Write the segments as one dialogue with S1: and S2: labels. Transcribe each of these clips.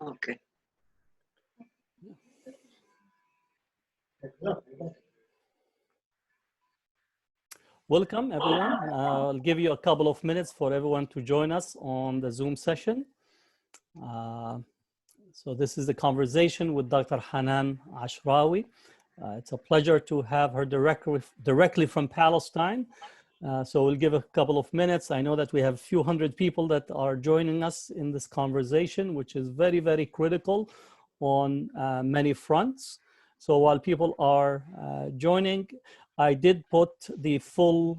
S1: Okay.
S2: Welcome, everyone. I'll give you a couple of minutes for everyone to join us on the Zoom session. So this is the conversation with Dr. Hanan Ashrawi. It's a pleasure to have her directly from Palestine. So we'll give a couple of minutes. I know that we have a few hundred people that are joining us in this conversation, which is very, very critical on many fronts. So while people are joining, I did put the full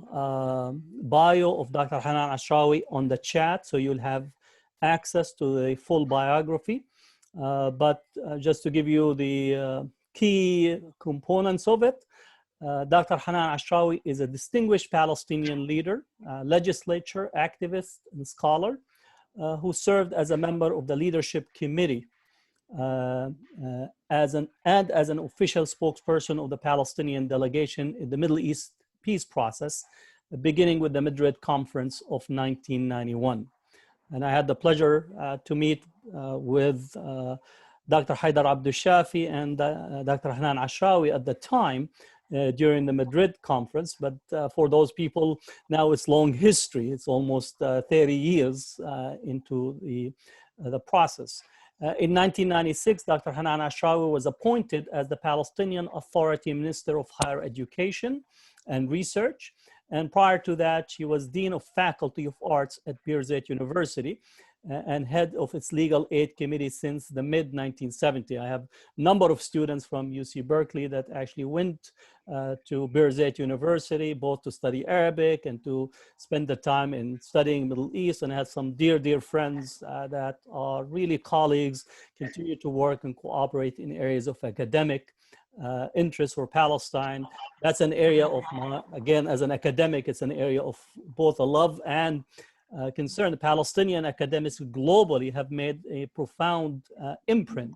S2: bio of Dr. Hanan Ashrawi on the chat, so you'll have access to the full biography. But just to give you the key components of it, Dr. Hanan Ashrawi is a distinguished Palestinian leader, legislator, activist, and scholar who served as a member of the leadership committee as an official spokesperson of the Palestinian delegation in the Middle East peace process, beginning with the Madrid Conference of 1991. And I had the pleasure to meet with Dr. Haidar Abdul Shafi and Dr. Hanan Ashrawi at the time during the Madrid Conference. But for those people, now it's long history. It's almost 30 years into the process. In 1996, Dr. Hanan Ashrawi was appointed as the Palestinian Authority Minister of Higher Education and Research. And prior to that, she was Dean of Faculty of Arts at Birzeit University and head of its Legal Aid Committee since the mid-1970s. I have a number of students from UC Berkeley that actually went to Birzeit University, both to study Arabic and to spend the time in studying Middle East, and I have some dear, dear friends that are really colleagues, continue to work and cooperate in areas of academic interest for Palestine. That's an area of, again, as an academic, it's an area of both a love and concern. The Palestinian academics globally have made a profound imprint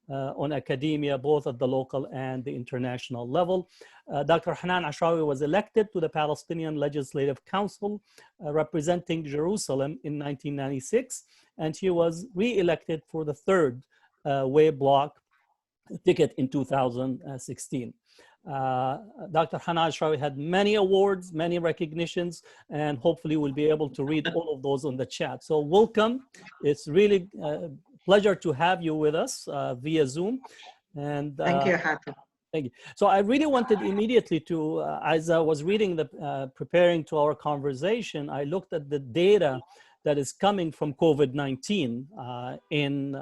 S2: on academia, both at the local and the international level. Dr. Hanan Ashrawi was elected to the Palestinian Legislative Council, representing Jerusalem in 1996, and she was re-elected for the third wave bloc ticket in 2016. Dr. Hanan Ashrawi had many awards, many recognitions, and hopefully we'll be able to read all of those on the chat. So welcome. It's really a pleasure to have you with us via Zoom. And
S1: thank you, Hatem.
S2: Thank you. So I really wanted immediately to, as I was reading preparing to our conversation, I looked at the data that is coming from COVID-19 in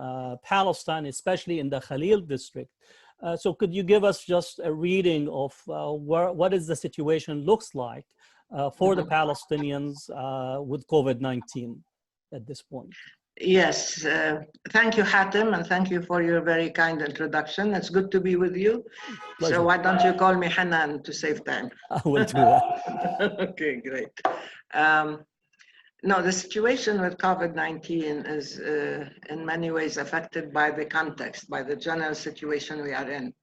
S2: Palestine, especially in the Khalil district. So could you give us just a reading of what is the situation looks like for the Palestinians with COVID-19 at this point?
S1: Yes, thank you, Hatem, and thank you for your very kind introduction. It's good to be with you. Pleasure. So why don't you call me Hanan to save time?
S2: I will do that.
S1: Okay, great. No, the situation with COVID-19 is in many ways affected by the context, by the general situation we are in.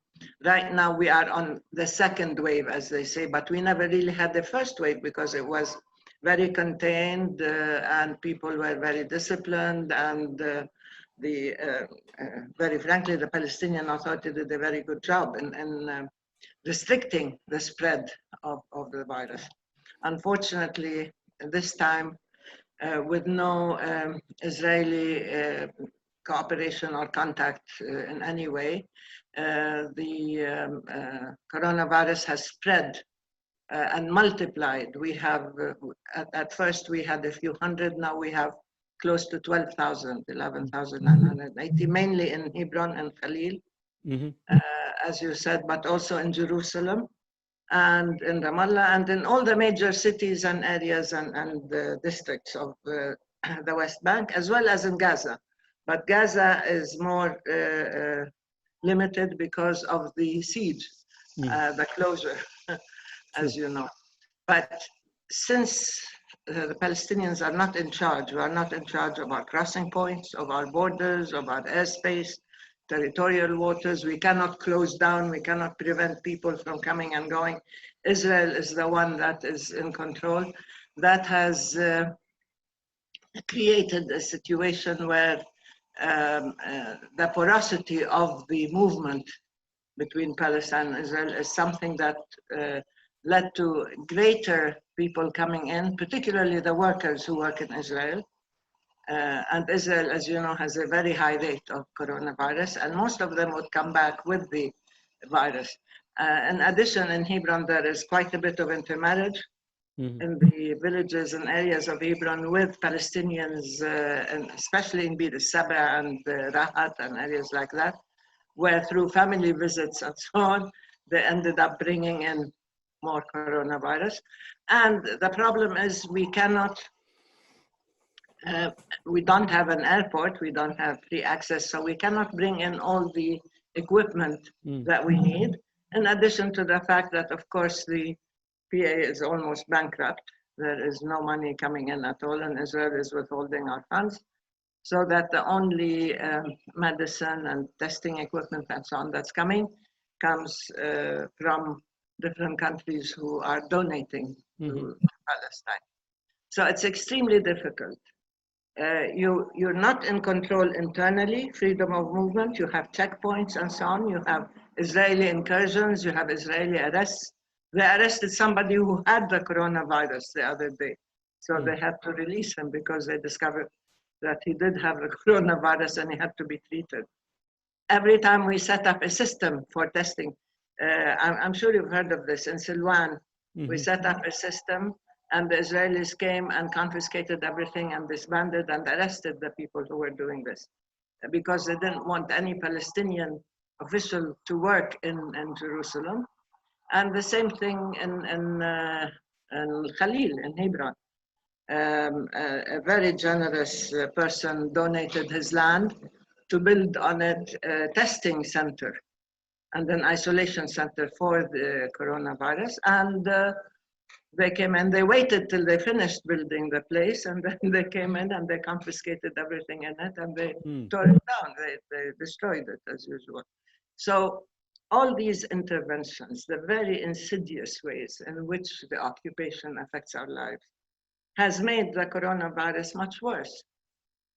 S1: Right now, we are on the second wave, as they say, but we never really had the first wave because it was very contained and people were very disciplined, and very frankly, the Palestinian Authority did a very good job in restricting the spread of the virus. Unfortunately, this time, with no Israeli cooperation or contact in any way, the coronavirus has spread and multiplied. We have, at first we had a few hundred, now we have close to 12,000, 11,980, mainly in Hebron and Khalil, as you said, but also in Jerusalem and in Ramallah and in all the major cities and areas and districts of the West Bank, as well as in Gaza. But Gaza is more limited because of the siege, the closure, as you know. But since the Palestinians are not in charge, we are not in charge of our crossing points, of our borders, of our airspace, territorial waters, we cannot close down, we cannot prevent people from coming and going. Israel is the one that is in control. That has created a situation where the porosity of the movement between Palestine and Israel is something that led to greater people coming in, particularly the workers who work in Israel. And Israel, as you know, has a very high rate of coronavirus, and most of them would come back with the virus. In addition, in Hebron, there is quite a bit of intermarriage in the villages and areas of Hebron with Palestinians, and especially in Bir Saba and Rahat and areas like that, where through family visits and so on, they ended up bringing in more coronavirus. And the problem is we cannot, we don't have an airport, we don't have free access, so we cannot bring in all the equipment that we need. In addition to the fact that, of course, the PA is almost bankrupt. There is no money coming in at all, and Israel is withholding our funds. So that the only medicine and testing equipment and so on that's coming comes from different countries who are donating to Palestine. So it's extremely difficult. You're not in control internally, freedom of movement, you have checkpoints and so on, you have Israeli incursions, you have Israeli arrests. They arrested somebody who had the coronavirus the other day. So they had to release him because they discovered that he did have the coronavirus and he had to be treated. Every time we set up a system for testing, I'm sure you've heard of this, in Silwan, we set up a system and the Israelis came and confiscated everything and disbanded and arrested the people who were doing this because they didn't want any Palestinian official to work in Jerusalem. And the same thing in Khalil, in Hebron. A very generous person donated his land to build on it a testing center and an isolation center for the coronavirus. And they came in, they waited till they finished building the place, and then they came in and they confiscated everything in it and they tore it down, they destroyed it as usual. So all these interventions, the very insidious ways in which the occupation affects our lives, has made the coronavirus much worse,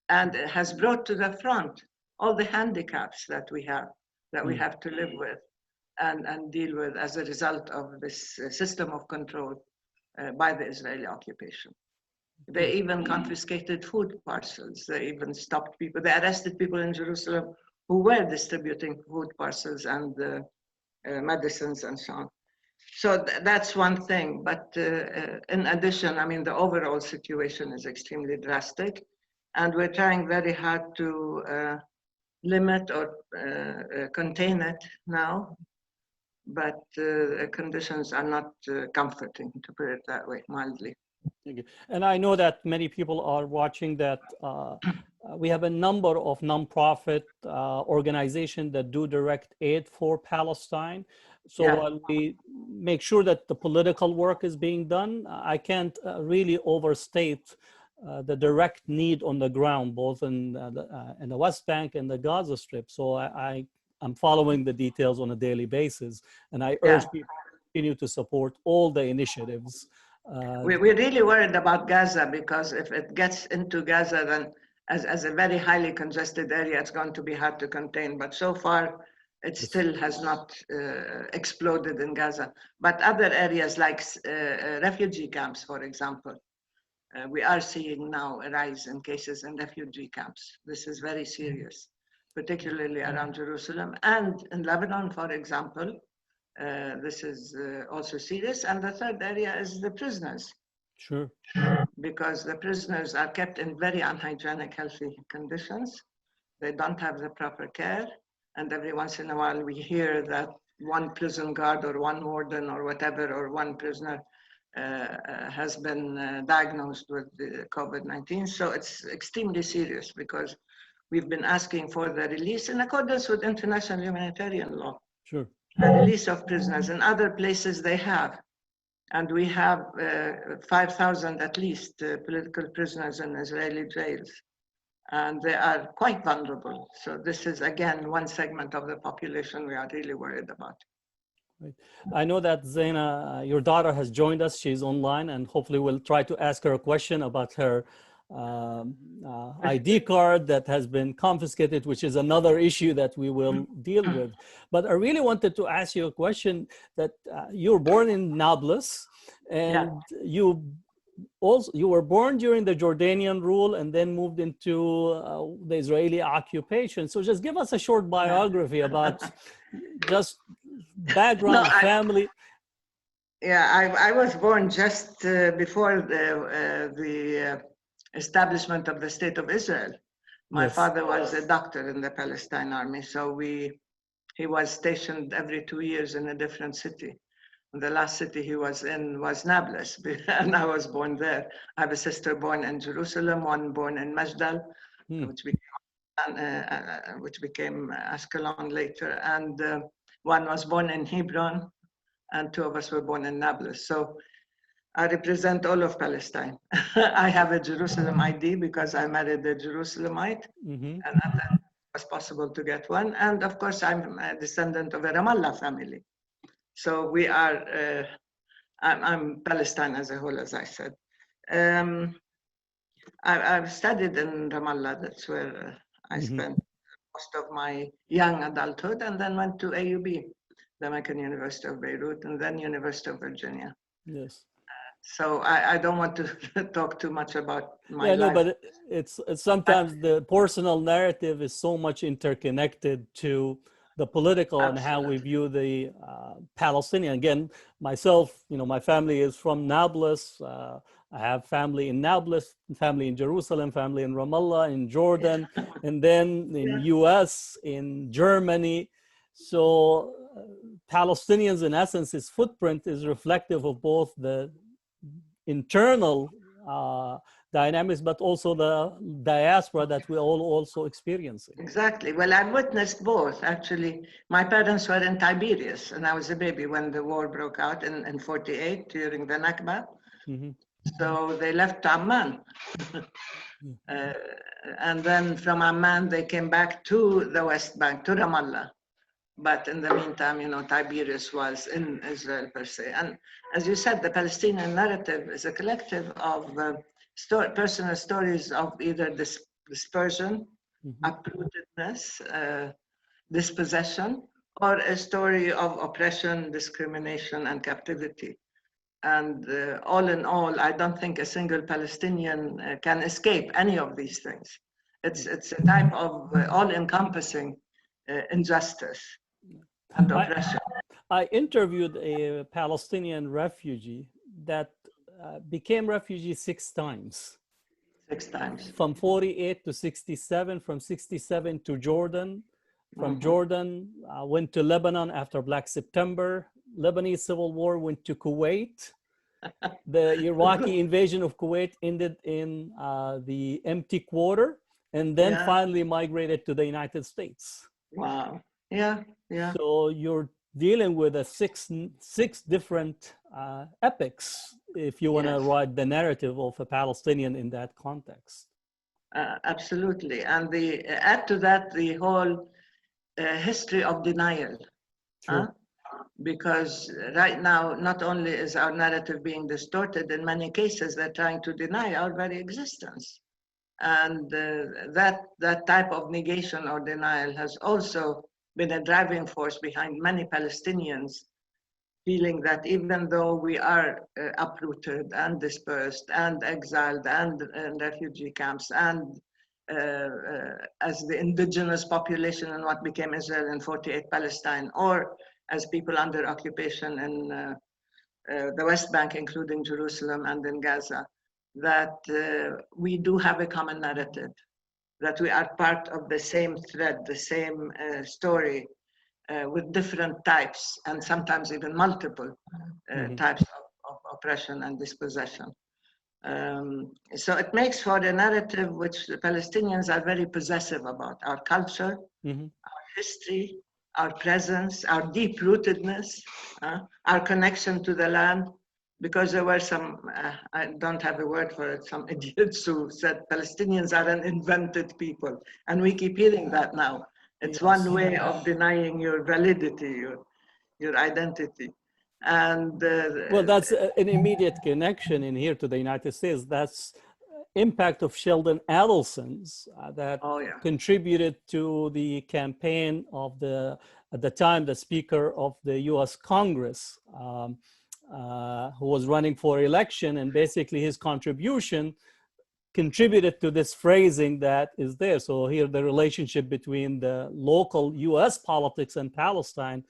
S1: and it has brought to the front all the handicaps that we have to live with and deal with as a result of this system of control by the Israeli occupation. They even confiscated food parcels. They even stopped people. They arrested people in Jerusalem who were distributing food parcels and medicines and so on. So that's one thing. But in addition, I mean, the overall situation is extremely drastic. And we're trying very hard to limit or contain it now. But conditions are not comforting, to put it that way, mildly.
S2: Thank you. And I know that many people are watching that we have a number of nonprofit organizations that do direct aid for Palestine. So while we make sure that the political work is being done, I can't really overstate the direct need on the ground, both in the West Bank and the Gaza Strip. So I'm following the details on a daily basis, and I urge people to continue to support all the initiatives.
S1: We're really worried about Gaza, because if it gets into Gaza, then as a very highly congested area, it's going to be hard to contain. But so far, it still has not exploded in Gaza. But other areas like refugee camps, for example, we are seeing now a rise in cases in refugee camps. This is very serious, particularly around Jerusalem and in Lebanon, for example. This is also serious. And the third area is the prisoners.
S2: Sure.
S1: Because the prisoners are kept in very unhygienic, healthy conditions. They don't have the proper care. And every once in a while we hear that one prison guard or one warden or whatever, or one prisoner has been diagnosed with COVID-19. So it's extremely serious, because we've been asking for the release in accordance with international humanitarian law.
S2: Sure.
S1: The release of prisoners. In other places they have. And we have 5,000 at least political prisoners in Israeli jails. And they are quite vulnerable. So this is, again, one segment of the population we are really worried about.
S2: Right. I know that Zaina, your daughter, has joined us. She's online, and hopefully we'll try to ask her a question about her ID card that has been confiscated, which is another issue that we will deal with. But I really wanted to ask you a question that you were born in Nablus, and you were born during the Jordanian rule and then moved into the Israeli occupation. So just give us a short biography about just background, family.
S1: I was born just before the establishment of the State of Israel. My father was a doctor in the Palestine Army, so he was stationed every 2 years in a different city. The last city he was in was Nablus, and I was born there. I have a sister born in Jerusalem, one born in Mashdal, which became Ashkelon later, and one was born in Hebron, and 2 of us were born in Nablus. So I represent all of Palestine. I have a Jerusalem ID because I married a Jerusalemite, and it was possible to get one. And of course, I'm a descendant of a Ramallah family. So we are, I'm Palestine as a whole, as I said. I've studied in Ramallah. That's where I spent most of my young adulthood, and then went to AUB, the American University of Beirut, and then University of Virginia.
S2: Yes.
S1: So I don't want to talk too much about my life.
S2: No, but it's sometimes the personal narrative is so much interconnected to the political and how we view the Palestinian. Again, myself, my family is from Nablus. I have family in Nablus, family in Jerusalem, family in Ramallah, in Jordan, and then in US, in Germany. So Palestinians, in essence, his footprint is reflective of both the internal dynamics, but also the diaspora that we're all also experiencing.
S1: Exactly. Well, I've witnessed both, actually. My parents were in Tiberias, and I was a baby when the war broke out in 48 during the Nakba. So they left Amman. And then from Amman, they came back to the West Bank, to Ramallah. But in the meantime, Tiberias was in Israel per se. And as you said, the Palestinian narrative is a collective of personal stories of either dispersion, uprootedness, dispossession, or a story of oppression, discrimination, and captivity. And all in all, I don't think a single Palestinian can escape any of these things. It's a type of all-encompassing injustice and oppression.
S2: I interviewed a Palestinian refugee that became refugee 6 times.
S1: 6 times.
S2: From 48 to 67, from 67 to Jordan. From Jordan, went to Lebanon after Black September. Lebanese civil war, went to Kuwait. The Iraqi invasion of Kuwait ended in the empty quarter, and then finally migrated to the United States.
S1: Wow. Yeah.
S2: So you're dealing with a six different epics, if you want to write the narrative of a Palestinian in that context.
S1: Absolutely. And add to that the whole history of denial. Because right now, not only is our narrative being distorted, in many cases, they're trying to deny our very existence. And that type of negation or denial has also been a driving force behind many Palestinians feeling that even though we are uprooted and dispersed and exiled and in refugee camps and as the indigenous population in what became Israel in 48 Palestine, or as people under occupation in the West Bank, including Jerusalem and in Gaza, that we do have a common narrative, that we are part of the same thread, the same story, with different types and sometimes even multiple types of oppression and dispossession. So it makes for a narrative which the Palestinians are very possessive about: our culture, our history, our presence, our deep-rootedness, our connection to the land. Because there were some, I don't have a word for it, some idiots who said Palestinians are an invented people. And we keep hearing that now. It's one way of denying your validity, your identity. And
S2: well, that's an immediate connection in here to the United States. That's impact of Sheldon Adelson's that
S1: Oh, yeah.
S2: contributed to the campaign of at the time, the Speaker of the US Congress, who was running for election, and basically his contribution contributed to this phrasing that is there. So here the relationship between the local US politics and Palestine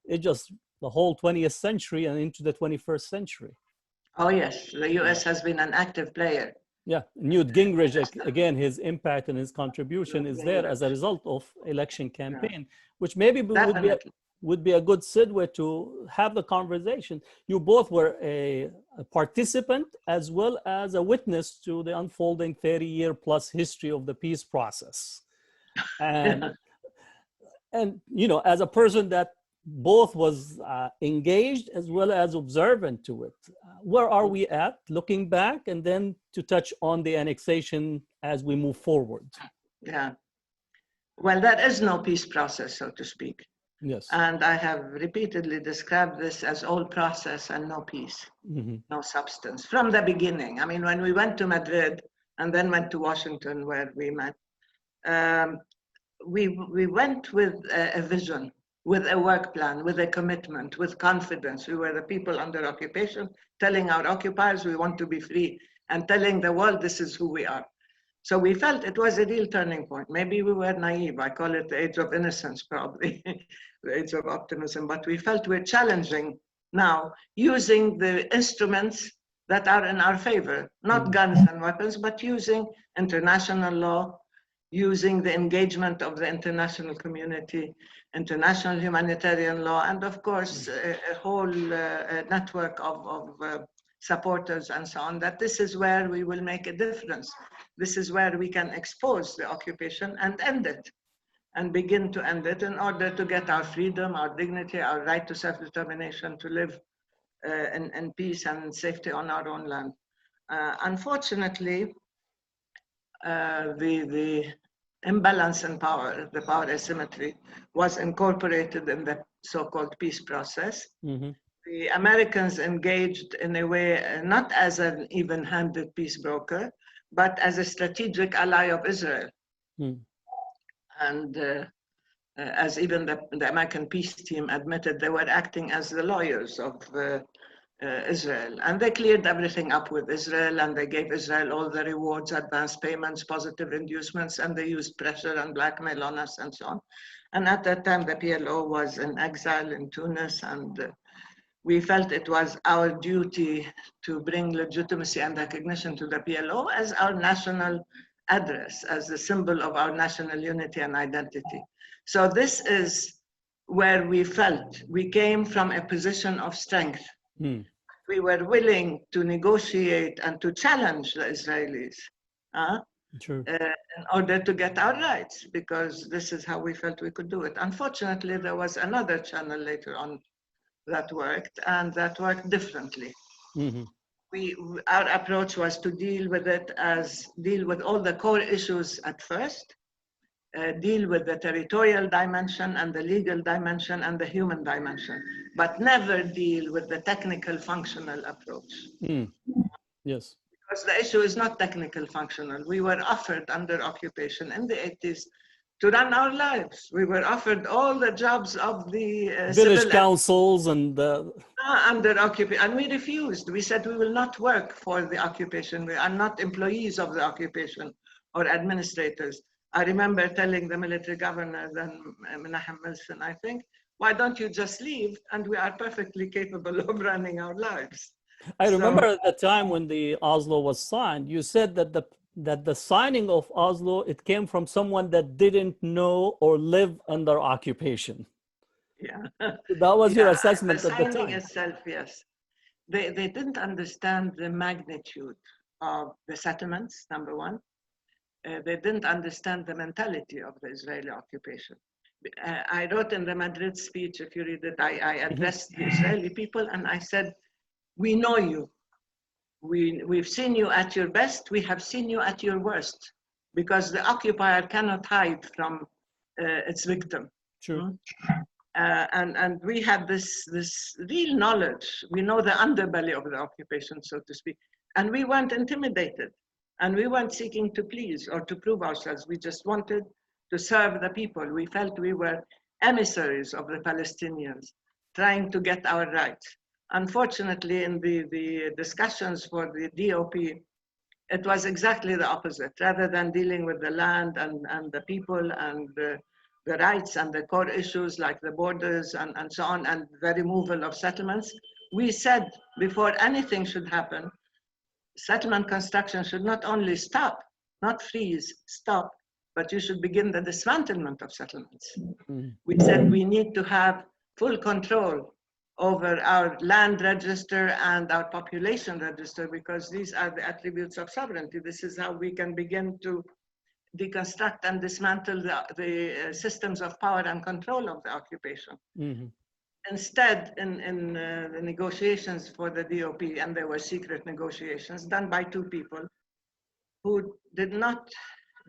S2: is just the whole 20th century and into the 21st century.
S1: Oh, yes, the US has been an active player.
S2: Yeah, Newt Gingrich, again, his impact and his contribution is there as a result of election campaign, which maybe would be a good segue to have the conversation. You both were a participant as well as a witness to the unfolding 30-year plus history of the peace process. And, and you know, as a person that both was engaged as well as observant to it, where are we at looking back, and then to touch on the annexation as we move forward?
S1: Yeah, well, there is no peace process, so to speak.
S2: Yes.
S1: And I have repeatedly described this as all process and no peace, no substance from the beginning. I mean, when we went to Madrid and then went to Washington where we met, we went with a vision, with a work plan, with a commitment, with confidence. We were the people under occupation, telling our occupiers we want to be free and telling the world this is who we are. So we felt it was a real turning point. Maybe we were naive. I call it the age of innocence, probably, the age of optimism. But we felt we're challenging now, using the instruments that are in our favor, not guns and weapons, but using international law, using the engagement of the international community, international humanitarian law, and of course, a whole network of supporters and so on, that this is where we will make a difference. This is where we can expose the occupation and end it, and begin to end it in order to get our freedom, our dignity, our right to self-determination, to live in peace and safety on our own land. Unfortunately, the imbalance in power, the power asymmetry, was incorporated in the so-called peace process. The Americans engaged in a way, not as an even-handed peace broker, but as a strategic ally of Israel. And as even the American peace team admitted, they were acting as the lawyers of Israel. And they cleared everything up with Israel, and they gave Israel all the rewards, advance payments, positive inducements, and they used pressure and blackmail on us and so on. And at that time, the PLO was in exile in Tunis, and we felt it was our duty to bring legitimacy and recognition to the PLO as our national address, as the symbol of our national unity and identity. So this is where we felt we came from a position of strength. We were willing to negotiate and to challenge the Israelis in order to get our rights, because this is how we felt we could do it. Unfortunately, there was another channel later on that worked, and that worked differently. Our approach was to deal with all the core issues at first, deal with the territorial dimension and the legal dimension and the human dimension, but never deal with the technical functional approach.
S2: Yes.
S1: Because the issue is not technical functional. We were offered under occupation in the 80s to run our lives. We were offered all the jobs of the
S2: village councils and
S1: under occupation, and we refused. We said we will not work for the occupation. We are not employees of the occupation or administrators. I remember telling the military governor, then Menachem Milson, I think, why don't you just leave, and we are perfectly capable of running our lives.
S2: I remember at the time when the Oslo was signed, you said that the signing of Oslo, it came from someone that didn't know or live under occupation.
S1: Yeah.
S2: That was your assessment
S1: the
S2: at the time.
S1: signing itself, yes. They didn't understand the magnitude of the settlements, number one. They didn't understand the mentality of the Israeli occupation. I wrote in the Madrid speech, if you read it, I addressed the Israeli people and I said, we know you. We've seen you at your best, we have seen you at your worst, because the occupier cannot hide from its victim.
S2: True.
S1: And we have this real knowledge. We know the underbelly of the occupation, so to speak. And we weren't intimidated. And we weren't seeking to please or to prove ourselves. We just wanted to serve the people. We felt we were emissaries of the Palestinians, trying to get our rights. Unfortunately, in the discussions for the DOP, it was exactly the opposite. Rather than dealing with the land and the people and the rights and the core issues like the borders and so on, and the removal of settlements, we said before anything should happen, settlement construction should not only stop, not freeze, stop, but you should begin the dismantlement of settlements. We said we need to have full control over our land register and our population register, because these are the attributes of sovereignty. This is how we can begin to deconstruct and dismantle the systems of power and control of the occupation. Instead, in the negotiations for the DOP, and there were secret negotiations done by two people who did not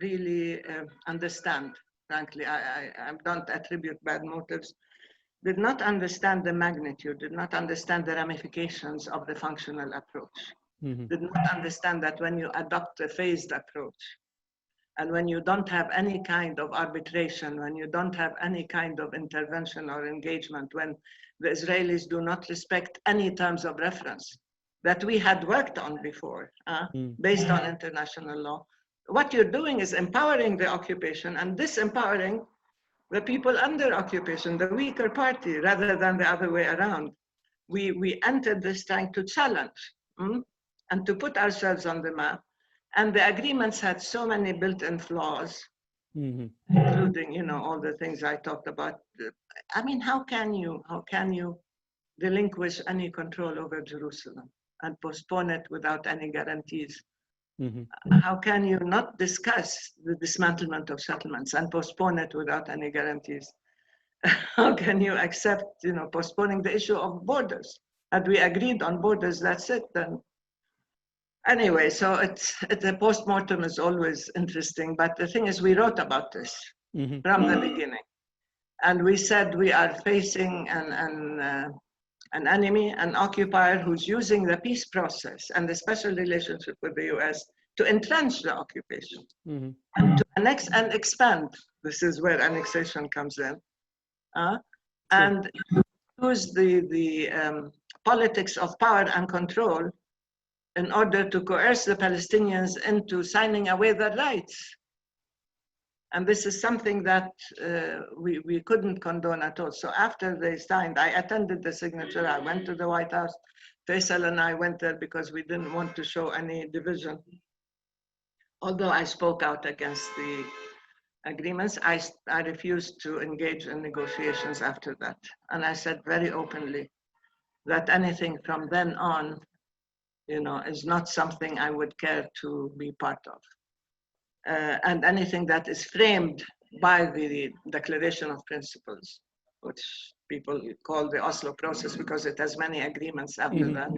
S1: really understand, frankly, I don't attribute bad motives, did not understand the magnitude, did not understand the ramifications of the functional approach, did not understand that when you adopt a phased approach, and when you don't have any kind of arbitration, when you don't have any kind of intervention or engagement, when the Israelis do not respect any terms of reference that we had worked on before, based on international law, what you're doing is empowering the occupation and disempowering the people under occupation, the weaker party, rather than the other way around. We entered this trying to challenge and to put ourselves on the map. And the agreements had so many built-in flaws, including, all the things I talked about. I mean, how can you relinquish any control over Jerusalem and postpone it without any guarantees? How can you not discuss the dismantlement of settlements and postpone it without any guarantees? How can you accept, postponing the issue of borders? Had we agreed on borders, that's it then. Anyway, so the post-mortem is always interesting, but the thing is we wrote about this from the beginning. And we said we are facing an enemy, an occupier who's using the peace process and the special relationship with the US to entrench the occupation and to annex and expand. This is where annexation comes in. And use the politics of power and control in order to coerce the Palestinians into signing away their rights. And this is something that we couldn't condone at all. So after they signed, I attended the signature, I went to the White House. Faisal and I went there because we didn't want to show any division. Although I spoke out against the agreements, I refused to engage in negotiations after that. And I said very openly that anything from then on, is not something I would care to be part of. And anything that is framed by the Declaration of Principles, which people call the Oslo process because it has many agreements after that,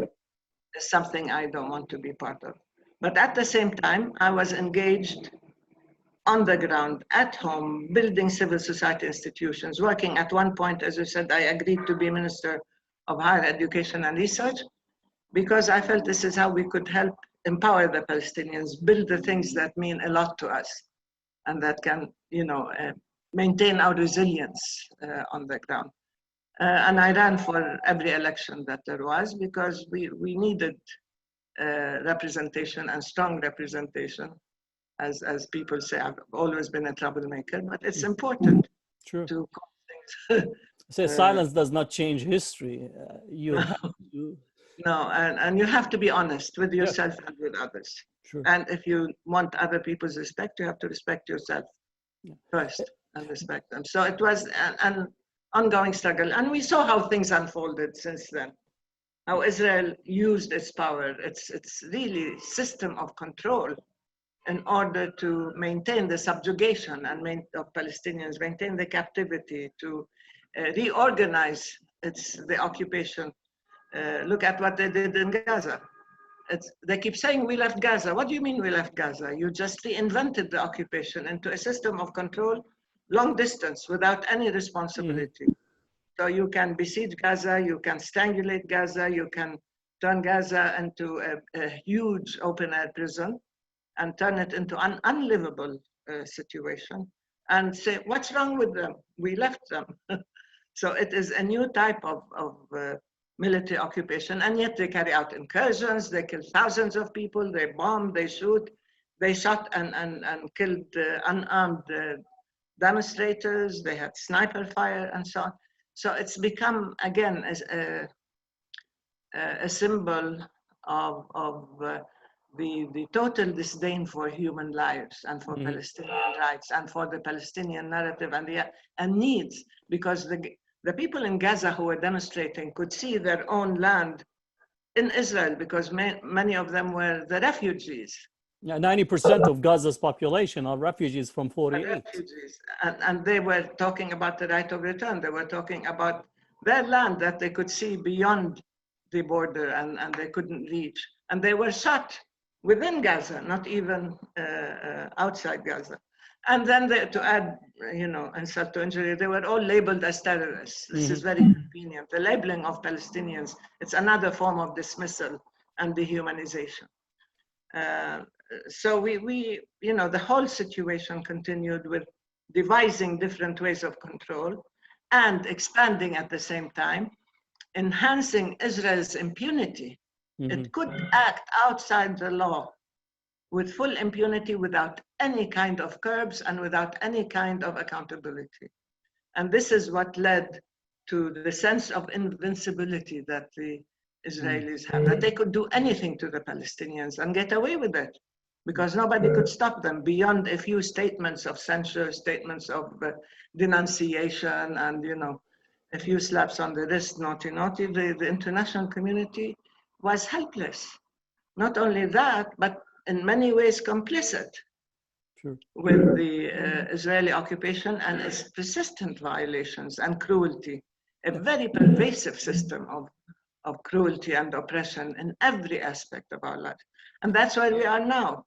S1: is something I don't want to be part of. But at the same time, I was engaged on the ground, at home, building civil society institutions, working at one point, as you said, I agreed to be Minister of Higher Education and Research, because I felt this is how we could help empower the Palestinians, build the things that mean a lot to us, and that can, maintain our resilience on the ground. And I ran for every election that there was, because we needed representation and strong representation. As people say, I've always been a troublemaker, but it's important to call things.
S2: So silence does not change history. You have to...
S1: No, and you have to be honest with yourself and with others. And if you want other people's respect, you have to respect yourself first and respect them. So it was an ongoing struggle. And we saw how things unfolded since then. How Israel used its power, its really system of control, in order to maintain the subjugation of Palestinians, maintain the captivity, to reorganize the occupation. Look at what they did in Gaza. They keep saying we left Gaza. What do you mean we left Gaza? You just reinvented the occupation into a system of control, long distance, without any responsibility. So you can besiege Gaza, you can strangulate Gaza, you can turn Gaza into a huge open-air prison, and turn it into an unlivable situation and say, what's wrong with them? We left them. So it is a new type of military occupation, and yet they carry out incursions, they kill thousands of people, they bomb, they shoot, they shot and killed unarmed demonstrators, they had sniper fire and so on. So it's become, again, a symbol of the total disdain for human lives and for Palestinian rights and for the Palestinian narrative and needs, because the people in Gaza who were demonstrating could see their own land in Israel, because many of them were the refugees.
S2: Yeah, 90% of Gaza's population are refugees from 48.
S1: Refugees. And they were talking about the right of return. They were talking about their land that they could see beyond the border and they couldn't reach. And they were shot within Gaza, not even outside Gaza. And then to add, insult to injury, they were all labeled as terrorists. This is very convenient. The labeling of Palestinians, it's another form of dismissal and dehumanization. So the whole situation continued with devising different ways of control and expanding at the same time, enhancing Israel's impunity. It could act outside the law with full impunity, without any kind of curbs and without any kind of accountability. And this is what led to the sense of invincibility that the Israelis have, that they could do anything to the Palestinians and get away with it, because nobody could stop them beyond a few statements of censure, statements of denunciation, and a few slaps on the wrist, naughty, naughty. The international community was helpless. Not only that, but in many ways complicit with the Israeli occupation and its persistent violations and cruelty, a very pervasive system of cruelty and oppression in every aspect of our life. And that's where we are now.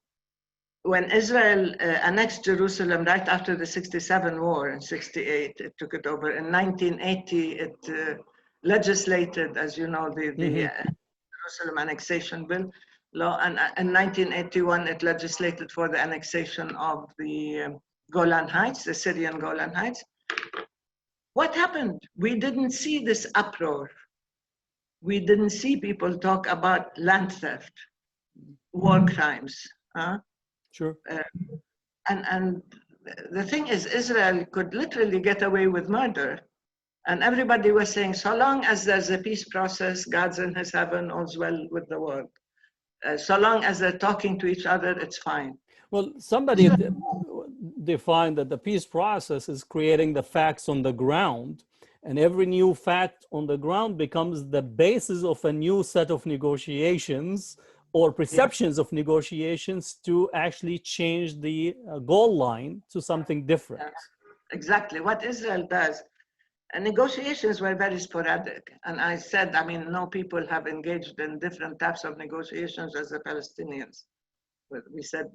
S1: When Israel annexed Jerusalem right after the 67 war in 68, it took it over. In 1980, it legislated, as you know, the Jerusalem Annexation Bill law. And in 1981, it legislated for the annexation of the Golan Heights, the Syrian Golan Heights. What happened? We didn't see this uproar. We didn't see people talk about land theft, war crimes.
S2: Sure.
S1: And the thing is, Israel could literally get away with murder. And everybody was saying, so long as there's a peace process, God's in his heaven, all's well with the world. So long as they're talking to each other, it's fine.
S2: Well, somebody defined that the peace process is creating the facts on the ground, and every new fact on the ground becomes the basis of a new set of negotiations or perceptions of negotiations to actually change the goal line to something different.
S1: Yeah, exactly. What Israel does, negotiations were very sporadic. And I said, no people have engaged in different types of negotiations as the Palestinians. We said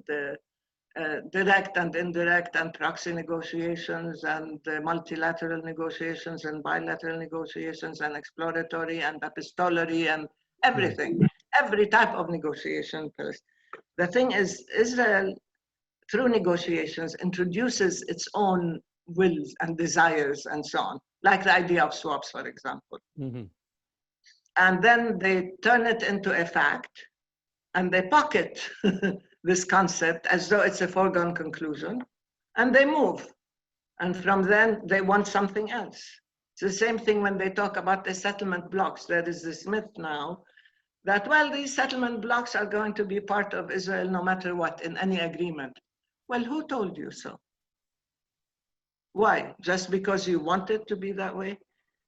S1: direct and indirect and proxy negotiations and multilateral negotiations and bilateral negotiations and exploratory and epistolary and everything, every type of negotiation. The thing is, Israel, through negotiations, introduces its own wills and desires and so on, like the idea of swaps, for example. And then they turn it into a fact, and they pocket this concept as though it's a foregone conclusion, and they move. And from then, they want something else. It's the same thing when they talk about the settlement blocks. There is this myth now that, well, these settlement blocks are going to be part of Israel no matter what, in any agreement. Well, who told you so? Why? Just because you want it to be that way?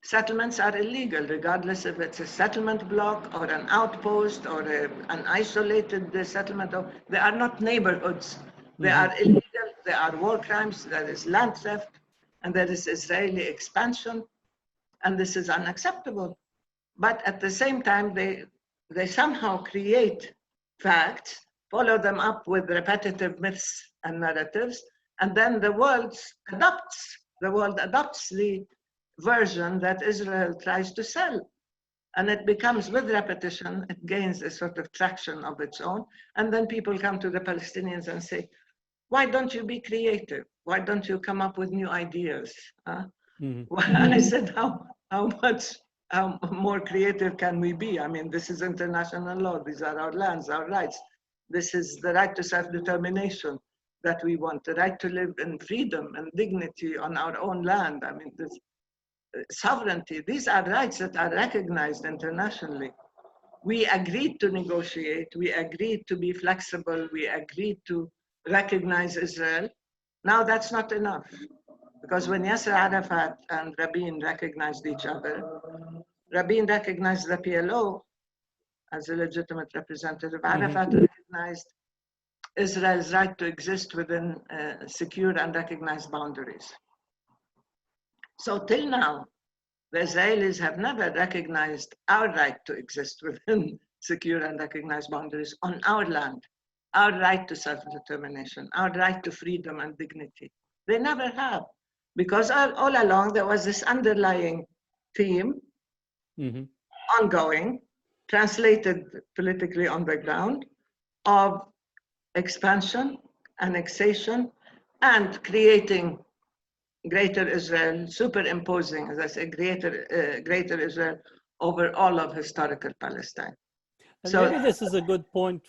S1: Settlements are illegal, regardless if it's a settlement block or an outpost or an isolated settlement. They are not neighborhoods. They are illegal, there are war crimes, there is land theft, and there is Israeli expansion, and this is unacceptable. But at the same time, they somehow create facts, follow them up with repetitive myths and narratives, and then the world adopts the version that Israel tries to sell. And it becomes, with repetition, it gains a sort of traction of its own. And then people come to the Palestinians and say, why don't you be creative? Why don't you come up with new ideas? I said, how more creative can we be? I mean, this is international law. These are our lands, our rights. This is the right to self-determination that we want, the right to live in freedom and dignity on our own land. I mean, this sovereignty, these are rights that are recognized internationally. We agreed to negotiate, we agreed to be flexible, we agreed to recognize Israel. Now that's not enough. Because when Yasser Arafat and Rabin recognized each other, Rabin recognized the PLO as a legitimate representative. Arafat recognized Israel's right to exist within secure and recognized boundaries. So till now, the Israelis have never recognized our right to exist within secure and recognized boundaries on our land, our right to self-determination, our right to freedom and dignity. They never have, because all along there was this underlying theme, ongoing, translated politically on the ground, of expansion, annexation, and creating Greater Israel, superimposing, as I say, Greater Israel over all of historical Palestine.
S2: And so maybe this is a good point.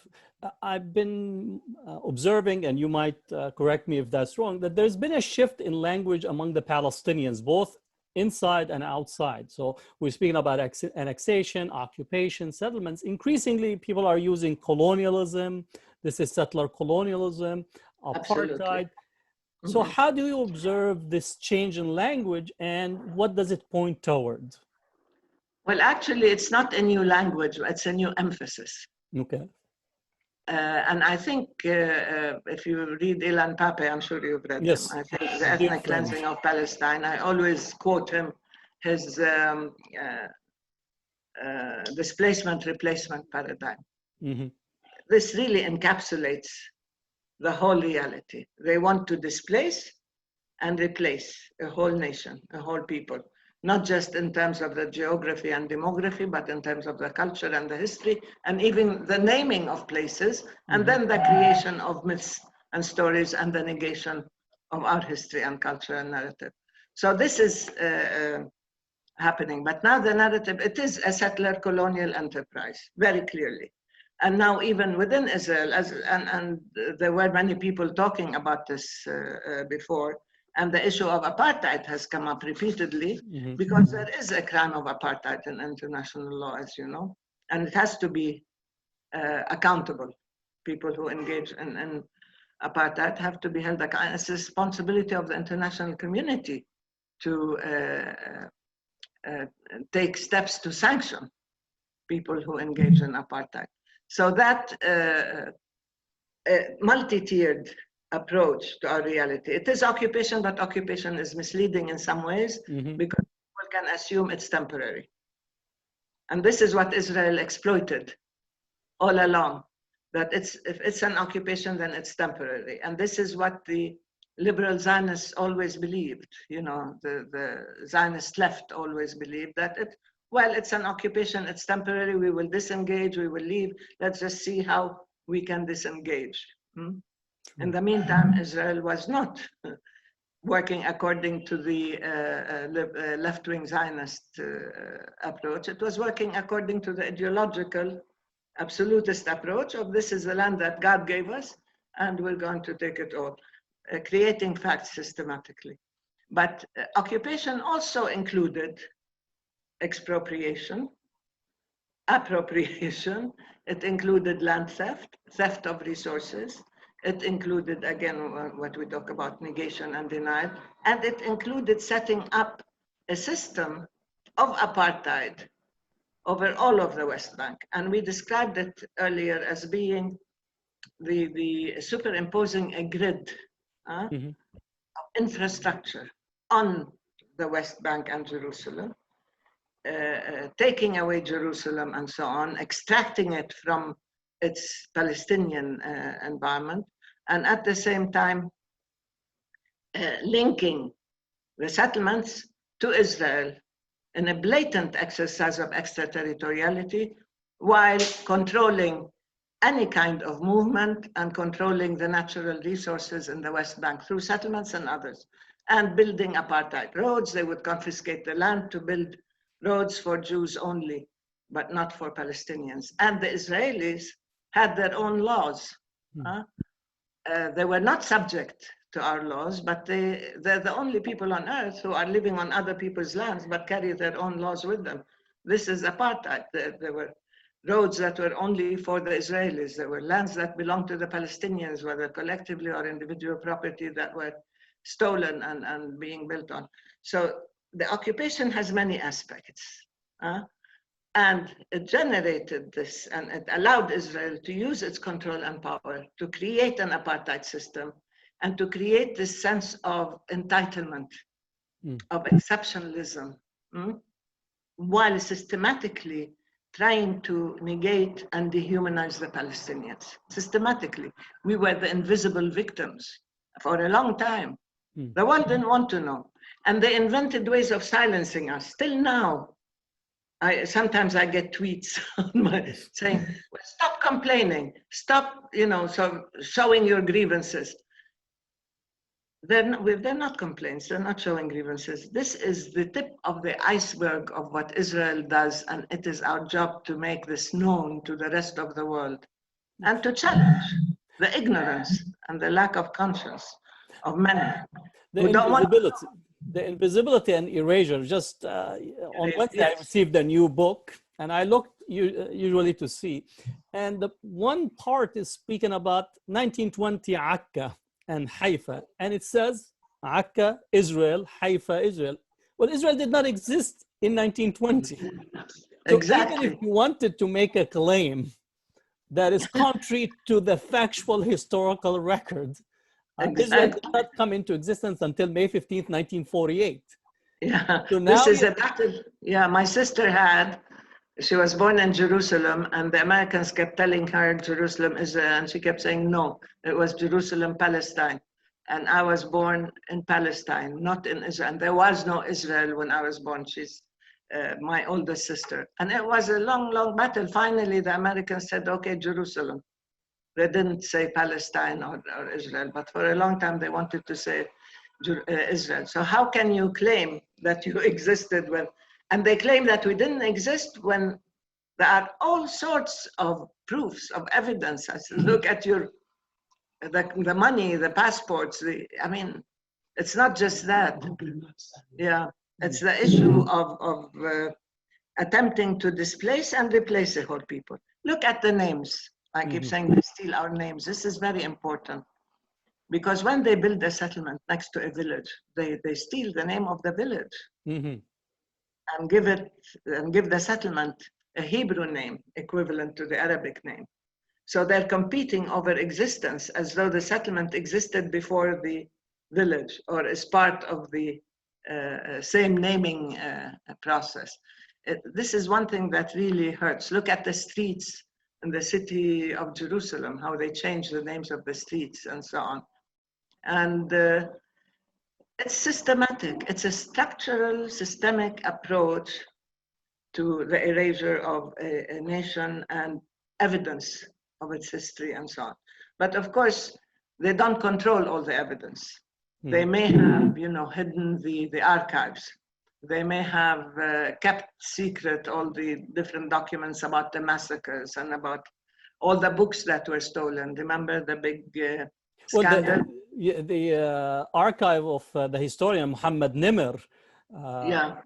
S2: I've been observing, and you might correct me if that's wrong, that there's been a shift in language among the Palestinians, both inside and outside. So we're speaking about annexation, occupation, settlements. Increasingly, people are using colonialism. This is settler colonialism, apartheid. So how do you observe this change in language, and what does it point toward?
S1: Well, actually, it's not a new language, it's a new emphasis.
S2: Okay.
S1: And I think if you read Ilan Pape, I'm sure you've read him. I think The Ethnic Cleansing of Palestine, I always quote him, his displacement replacement paradigm. This really encapsulates the whole reality. They want to displace and replace a whole nation, a whole people, not just in terms of the geography and demography, but in terms of the culture and the history, and even the naming of places, and then the creation of myths and stories and the negation of our history and culture and narrative. So this is happening. But now the narrative, it is a settler colonial enterprise, very clearly. And now even within Israel, and there were many people talking about this before, and the issue of apartheid has come up repeatedly because there is a crime of apartheid in international law, as you know, and it has to be accountable. People who engage in apartheid have to be held accountable. It's the responsibility of the international community to take steps to sanction people who engage in apartheid. So that multi-tiered approach to our reality. It is occupation, but occupation is misleading in some ways because people can assume it's temporary. And this is what Israel exploited all along, that if it's an occupation, then it's temporary. And this is what the liberal Zionists always believed. You know, the Zionist left always believed that it's an occupation, it's temporary, we will disengage, we will leave. Let's just see how we can disengage. In the meantime, Israel was not working according to the left-wing Zionist approach. It was working according to the ideological, absolutist approach of this is the land that God gave us, and we're going to take it all, creating facts systematically. But occupation also included expropriation, appropriation. It included land theft, theft of resources. It included, again, what we talk about, negation and denial. And it included setting up a system of apartheid over all of the West Bank. And we described it earlier as being the superimposing a grid of infrastructure on the West Bank and Jerusalem, taking away Jerusalem and so on, extracting it from its Palestinian environment, and at the same time linking the settlements to Israel in a blatant exercise of extraterritoriality while controlling any kind of movement and controlling the natural resources in the West Bank through settlements and others, and building apartheid roads. They would confiscate the land to build roads for Jews only, but not for Palestinians. And the Israelis had their own laws. They were not subject to our laws, but they're the only people on earth who are living on other people's lands, but carry their own laws with them. This is apartheid. There were roads that were only for the Israelis. There were lands that belonged to the Palestinians, whether collectively or individual property, that were stolen and being built on. So the occupation has many aspects. And it generated this, and it allowed Israel to use its control and power to create an apartheid system and to create this sense of entitlement, of exceptionalism, while systematically trying to negate and dehumanize the Palestinians. Systematically. We were the invisible victims for a long time. The world didn't want to know. And they invented ways of silencing us. Still now, sometimes I get tweets saying, well, stop complaining, stop, showing your grievances. They're not complaints, they're not showing grievances. This is the tip of the iceberg of what Israel does, and it is our job to make this known to the rest of the world and to challenge the ignorance and the lack of conscience of many.
S2: The invisibility and erasure. Just on Wednesday, I received a new book, and I looked usually to see. And the one part is speaking about 1920 Akka and Haifa. And it says, Akka, Israel, Haifa, Israel. Well, Israel did not exist in 1920. So
S1: exactly.
S2: even if you wanted to make a claim that is contrary to the factual historical record, Israel did not come into existence until May 15th, 1948.
S1: Yeah,
S2: so now
S1: this is a battle. Yeah, my sister she was born in Jerusalem, and the Americans kept telling her Jerusalem, Israel, and she kept saying, no, it was Jerusalem, Palestine. And I was born in Palestine, not in Israel. And there was no Israel when I was born. She's my oldest sister. And it was a long, long battle. Finally, the Americans said, okay, Jerusalem. They didn't say Palestine or Israel, but for a long time they wanted to say Israel. So how can you claim that you existed when, and they claim that we didn't exist when there are all sorts of proofs, of evidence. I said, look at the money, the passports, I mean, it's not just that. Yeah, it's the issue of attempting to displace and replace the whole people. Look at the names. I keep saying they steal our names. This is very important because when they build a settlement next to a village, they steal the name of the village and give the settlement a Hebrew name equivalent to the Arabic name. So they're competing over existence as though the settlement existed before the village or is part of the same naming process. This is one thing that really hurts. Look at the streets in the city of Jerusalem, how they change the names of the streets and so on. And it's systematic. It's a structural, systemic approach to the erasure of a nation and evidence of its history and so on. But of course, they don't control all the evidence. They may have, hidden the archives. They may have kept secret all the different documents about the massacres and about all the books that were stolen. Remember the big scandal?
S2: Well, the archive of the historian Muhammad Nimr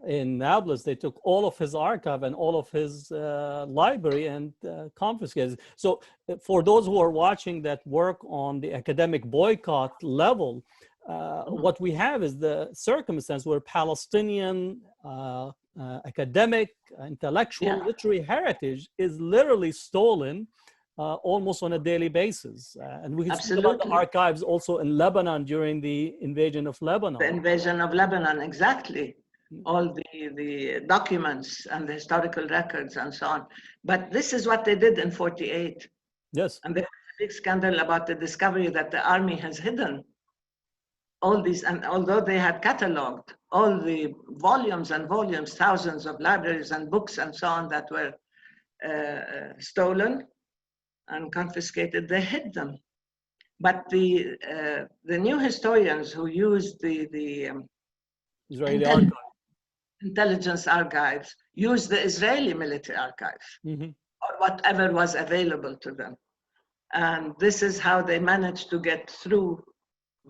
S2: in Nablus, they took all of his archive and all of his library and confiscated. So for those who are watching that work on the academic boycott level, what we have is the circumstance where Palestinian academic, intellectual, literary heritage is literally stolen almost on a daily basis. And we can see about the archives also in Lebanon during the invasion of Lebanon.
S1: The invasion of Lebanon, exactly. All the documents and the historical records and so on. But this is what they did in 48.
S2: Yes.
S1: And there was a big scandal about the discovery that the army has hidden all these, and although they had cataloged all the volumes and volumes, thousands of libraries and books and so on that were stolen and confiscated, they hid them. But the new historians who used the
S2: Israeli
S1: intelligence archives used the Israeli military archives, or whatever was available to them. And this is how they managed to get through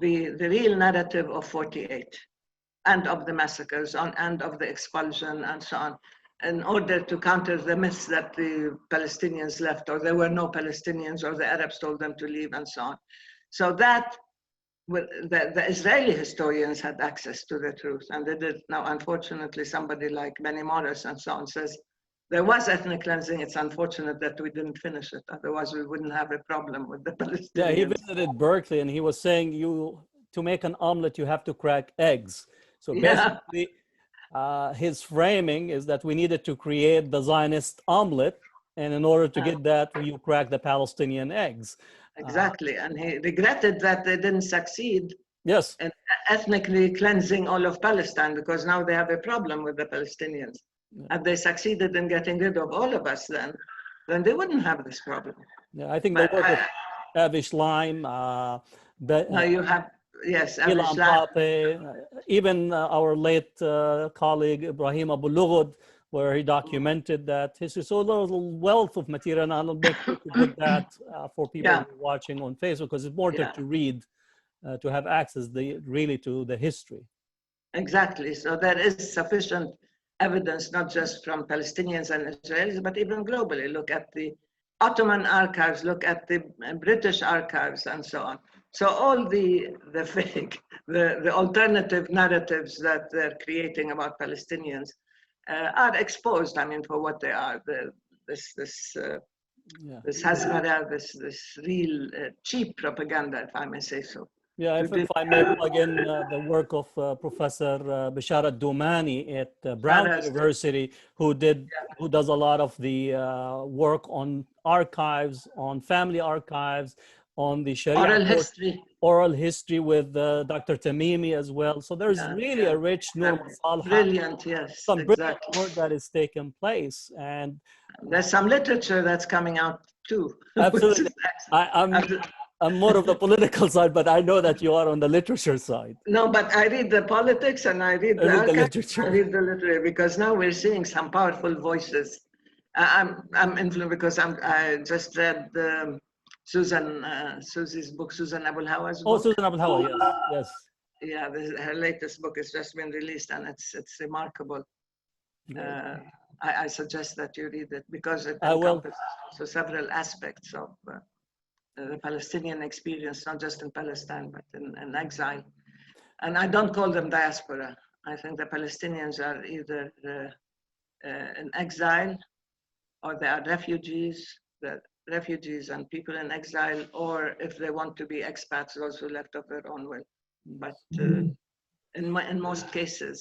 S1: the real narrative of 48 and of the massacres and of the expulsion and so on, in order to counter the myths that the Palestinians left, or there were no Palestinians, or the Arabs told them to leave and so on. So that the Israeli historians had access to the truth, and they did. Now, unfortunately, somebody like Benny Morris and so on says there was ethnic cleansing. It's unfortunate that we didn't finish it. Otherwise, we wouldn't have a problem with the Palestinians.
S2: Yeah, he visited Berkeley, and he was saying to make an omelet, you have to crack eggs. So basically, his framing is that we needed to create the Zionist omelet, and in order to get that, you crack the Palestinian eggs.
S1: Exactly, and he regretted that they didn't succeed
S2: yes,
S1: in ethnically cleansing all of Palestine, because now they have a problem with the Palestinians. Had they succeeded in getting rid of all of us, then they wouldn't have this problem.
S2: Yeah, I think the work of Avish Laim,
S1: now you have, yes,
S2: Ilan Pape, even our late colleague Ibrahim Abu Lughod, where he documented that history. So there's a wealth of material, and I'll make sure to put that for people who are watching on Facebook, because it's important to read, to have access really to the history.
S1: Exactly. So there is sufficient evidence, not just from Palestinians and Israelis, but even globally. Look at the Ottoman archives, look at the British archives, and so on. So all the fake, the alternative narratives that they're creating about Palestinians are exposed, I mean, for what they are. This Hasbara, this real cheap propaganda, if I may say so.
S2: Yeah, if I may plug in the work of Professor Bisharat Doumani at Brown University, who does a lot of the work on archives, on family archives, on the Sharia oral history with Dr. Tamimi as well. So there's really a rich
S1: brilliant, yes,
S2: some
S1: exactly.
S2: brilliant work that is taking place, and
S1: there's some literature that's coming out too.
S2: Absolutely. I'm more of the political side, but I know that you are on the literature side.
S1: No, but I read the politics and I read the literature. I read the literature, because now we're seeing some powerful voices. I'm influenced because I just read Susie's book, Susan Abul Hawa's book.
S2: Oh, Susan Abul Hawa, yes.
S1: Yeah, her latest book has just been released, and it's remarkable. I suggest that you read it, because it encompasses also several aspects of the Palestinian experience, not just in Palestine, but in exile. And I don't call them diaspora. I think the Palestinians are either in exile, or they are refugees and people in exile, or if they want to be expats, those who left of their own will. But in most cases,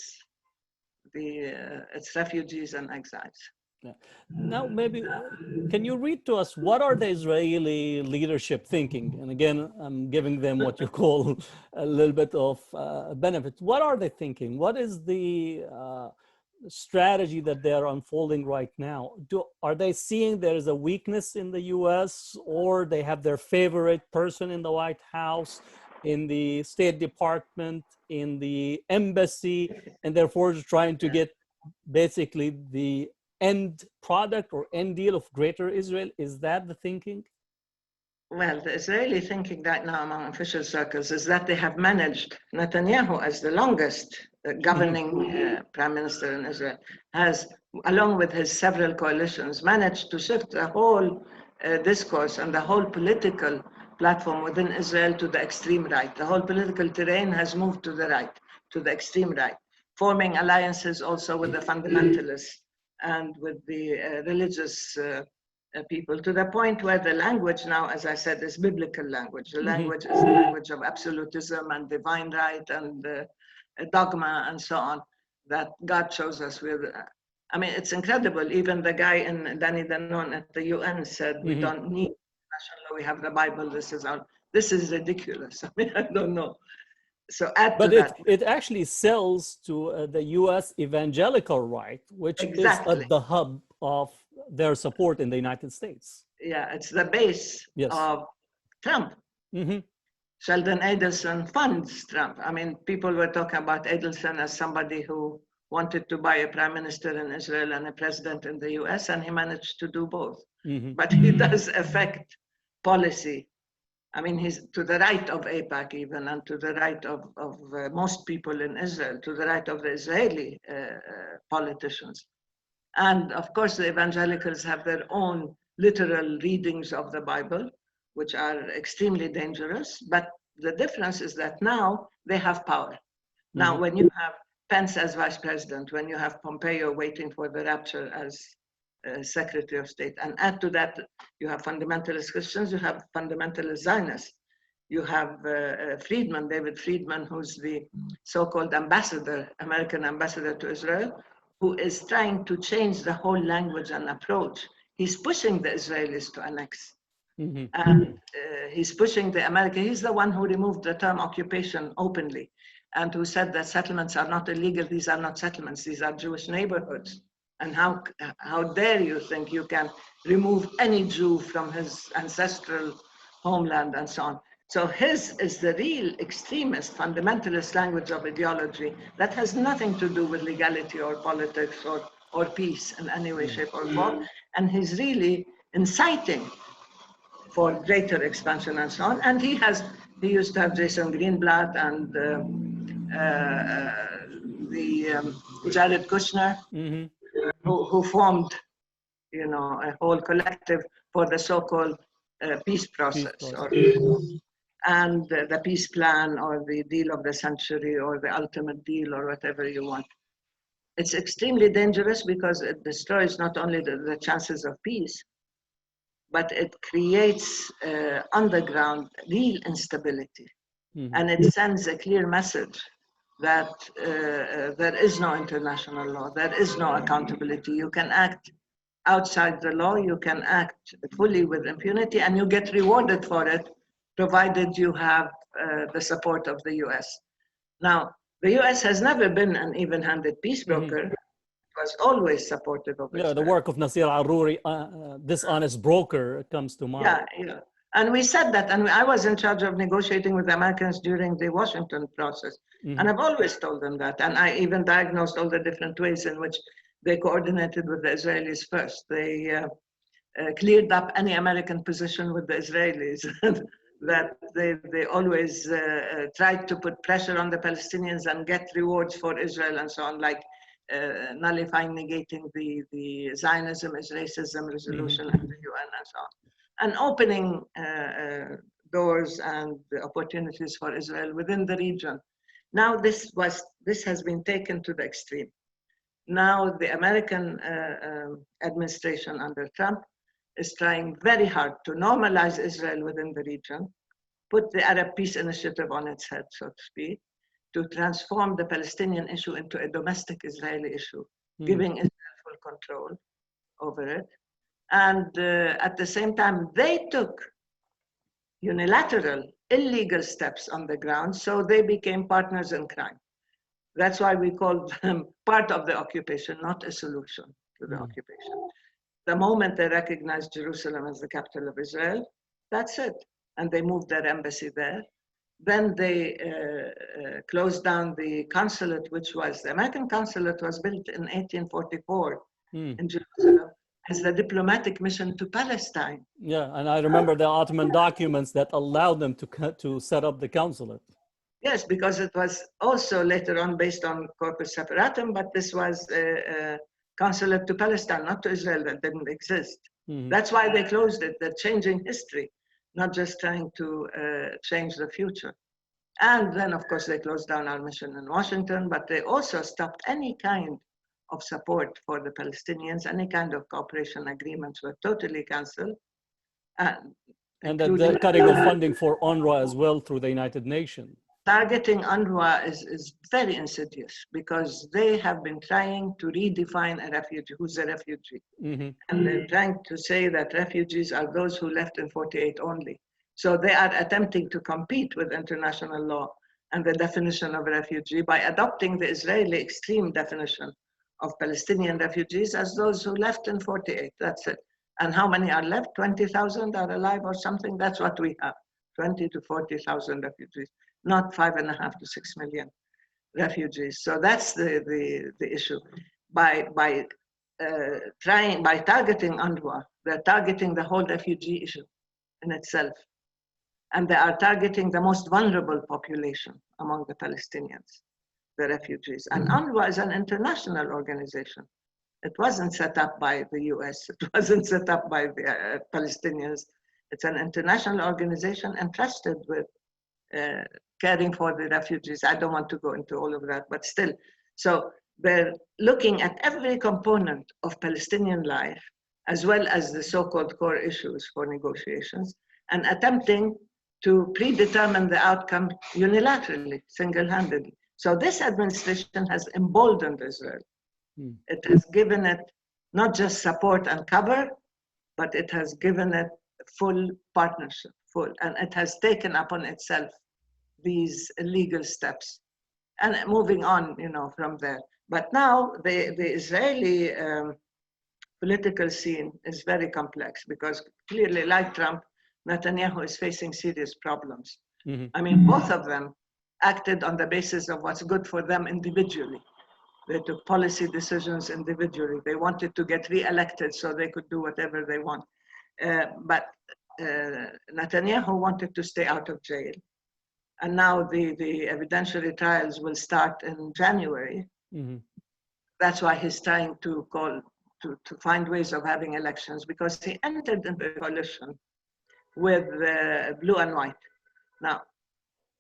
S1: it's refugees and exiles.
S2: Yeah. Now, maybe, can you read to us, what are the Israeli leadership thinking? And again, I'm giving them what you call a little bit of benefits. What are they thinking? What is the strategy that they're unfolding right now? Are they seeing there is a weakness in the US, or they have their favorite person in the White House, in the State Department, in the embassy, and therefore trying to get basically the end product or end deal of Greater Israel? Is that the thinking?
S1: Well, the Israeli thinking right now among official circles is that they have managed, Netanyahu as the longest governing prime minister in Israel, has, along with his several coalitions, managed to shift the whole discourse and the whole political platform within Israel to the extreme right. The whole political terrain has moved to the right, to the extreme right, forming alliances also with the fundamentalists and with the religious people, to the point where the language now, as I said, is biblical language. The language is the language of absolutism and divine right and dogma and so on, that God chose us with. I mean, it's incredible. Even the guy in Danny Danon at the UN said, we don't need national law, we have the Bible, this is ridiculous. I mean, I don't know. So add
S2: But
S1: to that.
S2: it actually sells to the US evangelical right, which
S1: Exactly.
S2: is at the hub of their support in the United States.
S1: Yeah, it's the base
S2: Yes.
S1: of Trump.
S2: Mm-hmm.
S1: Sheldon Adelson funds Trump. I mean, people were talking about Adelson as somebody who wanted to buy a prime minister in Israel and a president in the US, and he managed to do both.
S2: Mm-hmm.
S1: But he does affect policy. I mean, he's to the right of AIPAC even, and to the right of most people in Israel, to the right of the Israeli politicians. And of course, the evangelicals have their own literal readings of the Bible, which are extremely dangerous. But the difference is that now they have power. Now, when you have Pence as vice president, when you have Pompeo waiting for the rapture as Secretary of State, and add to that, you have fundamentalist Christians, you have fundamentalist Zionists, you have Friedman, David Friedman, who's the so-called ambassador, American ambassador to Israel, who is trying to change the whole language and approach. He's pushing the Israelis to annex.
S2: Mm-hmm.
S1: And he's pushing the American, he's the one who removed the term occupation openly and who said that settlements are not illegal, these are not settlements, these are Jewish neighborhoods. And how dare you think you can remove any Jew from his ancestral homeland and so on. So his is the real extremist, fundamentalist language of ideology that has nothing to do with legality or politics or peace in any way, shape, or form. And he's really inciting for greater expansion and so on. And he used to have Jason Greenblatt and Jared Kushner,
S2: Mm-hmm.
S1: who formed, a whole collective for the so-called peace process. And the peace plan or the deal of the century or the ultimate deal or whatever you want. It's extremely dangerous because it destroys not only the chances of peace, but it creates underground real instability.
S2: Mm-hmm.
S1: And it sends a clear message that there is no international law, there is no accountability. You can act outside the law, you can act fully with impunity, and you get rewarded for it, provided you have the support of the US. Now, the US has never been an even-handed peace broker. Mm-hmm. It was always supportive of Israel.
S2: The work of Nasir Aruri, dishonest broker, comes to mind.
S1: Yeah. And we said that, and I was in charge of negotiating with the Americans during the Washington process. Mm-hmm. And I've always told them that. And I even diagnosed all the different ways in which they coordinated with the Israelis first. They cleared up any American position with the Israelis. That they always tried to put pressure on the Palestinians and get rewards for Israel and so on, like nullifying, negating the Zionism is racism resolution mm-hmm. in the UN and so on. And opening doors and opportunities for Israel within the region. Now this has been taken to the extreme. Now the American administration under Trump is trying very hard to normalize Israel within the region, put the Arab Peace Initiative on its head, so to speak, to transform the Palestinian issue into a domestic Israeli issue, giving Israel full control over it. And at the same time, they took unilateral, illegal steps on the ground, so they became partners in crime. That's why we call them part of the occupation, not a solution to the occupation. The moment they recognized Jerusalem as the capital of Israel, that's it. And they moved their embassy there. Then they closed down the consulate, which was, the American consulate was built in 1844 in Jerusalem as the diplomatic mission to Palestine.
S2: Yeah, and I remember the Ottoman documents that allowed them to set up the consulate.
S1: Yes, because it was also later on based on corpus separatum, but this was a consulate to Palestine, not to Israel, that didn't exist. Mm-hmm. That's why they closed it. They're changing history, not just trying to change the future. And then, of course, they closed down our mission in Washington, but they also stopped any kind of support for the Palestinians, any kind of cooperation agreements were totally canceled.
S2: And the cutting of funding for UNRWA as well through the United Nations.
S1: Targeting UNRWA is very insidious because they have been trying to redefine a refugee. Who's a refugee? Mm-hmm. And they're trying to say that refugees are those who left in 48 only. So they are attempting to compete with international law and the definition of refugee by adopting the Israeli extreme definition of Palestinian refugees as those who left in 48. That's it. And how many are left? 20,000 are alive or something? That's what we have. 20 to 40,000 refugees, not 5.5 to 6 million refugees. So that's the issue. By targeting UNRWA, they're targeting the whole refugee issue in itself. And they are targeting the most vulnerable population among the Palestinians, the refugees. And UNRWA is an international organization. It wasn't set up by the US. It wasn't set up by the Palestinians. It's an international organization entrusted with caring for the refugees. I don't want to go into all of that, but still. So they're looking at every component of Palestinian life, as well as the so-called core issues for negotiations, and attempting to predetermine the outcome unilaterally, single-handedly. So this administration has emboldened Israel. It has given it not just support and cover, but it has given it full partnership, and it has taken upon itself these illegal steps. And moving on, from there. But now the Israeli political scene is very complex because clearly, like Trump, Netanyahu is facing serious problems. I mean, both of them acted on the basis of what's good for them individually. They took policy decisions individually. They wanted to get re-elected so they could do whatever they want. But Netanyahu wanted to stay out of jail. And now the evidentiary trials will start in January. That's why he's trying to find ways of having elections, because he entered into a coalition with blue and white. Now,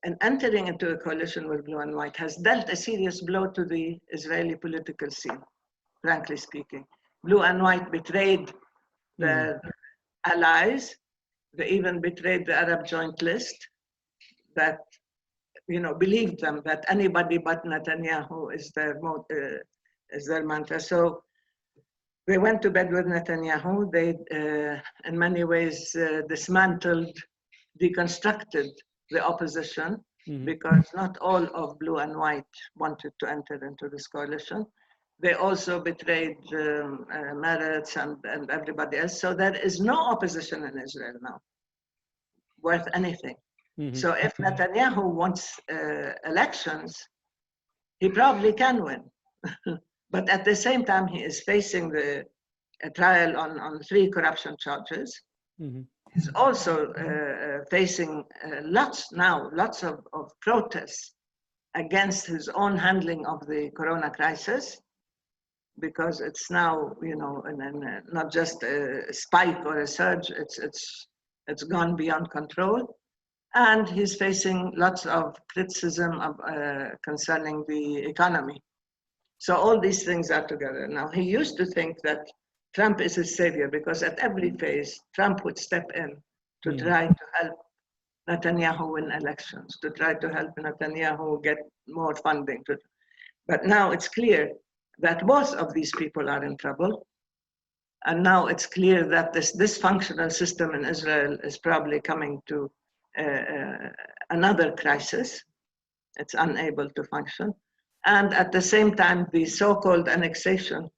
S1: and entering into a coalition with blue and white has dealt a serious blow to the Israeli political scene, frankly speaking. Blue and white betrayed their allies. They even betrayed the Arab Joint List that, believed them that anybody but Netanyahu is their mantra. So they went to bed with Netanyahu. They, in many ways, dismantled, deconstructed the opposition, because not all of blue and white wanted to enter into this coalition. They also betrayed Meretz and everybody else. So there is no opposition in Israel now worth anything. So if Netanyahu wants elections, he probably can win. But at the same time, he is facing a trial on 3 corruption charges. He's also facing lots of protests against his own handling of the corona crisis, because it's now, not just a spike or a surge, it's gone beyond control. And he's facing lots of criticism concerning the economy. So all these things are together. Now, he used to think that Trump is his savior, because at every phase, Trump would step in to try to help Netanyahu win elections, to try to help Netanyahu get more funding. But now it's clear that both of these people are in trouble. And now it's clear that this dysfunctional system in Israel is probably coming to another crisis. It's unable to function. And at the same time, the so-called annexation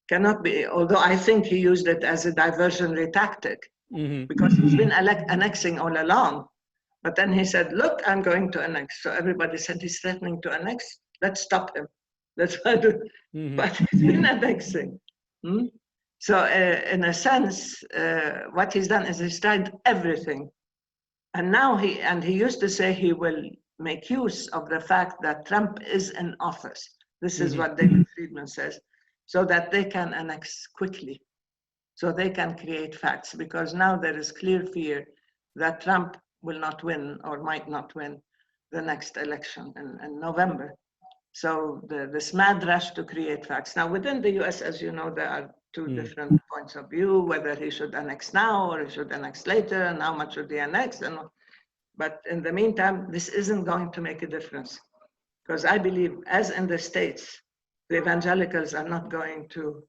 S1: cannot be, although I think he used it as a diversionary tactic, because he's been annexing all along. But then he said, look, I'm going to annex. So everybody said he's threatening to annex. Let's stop him. Let's do it. But he's been annexing. So in a sense, what he's done is he's tried everything. And now he used to say he will make use of the fact that Trump is in office. This is what David Friedman says, so that they can annex quickly, so they can create facts, because now there is clear fear that Trump will not win or might not win the next election in November. So this mad rush to create facts. Now within the US, as you know, there are 2 different points of view, whether he should annex now or he should annex later, and how much should he annex. But in the meantime, this isn't going to make a difference, because I believe, as in the States, the evangelicals are not going to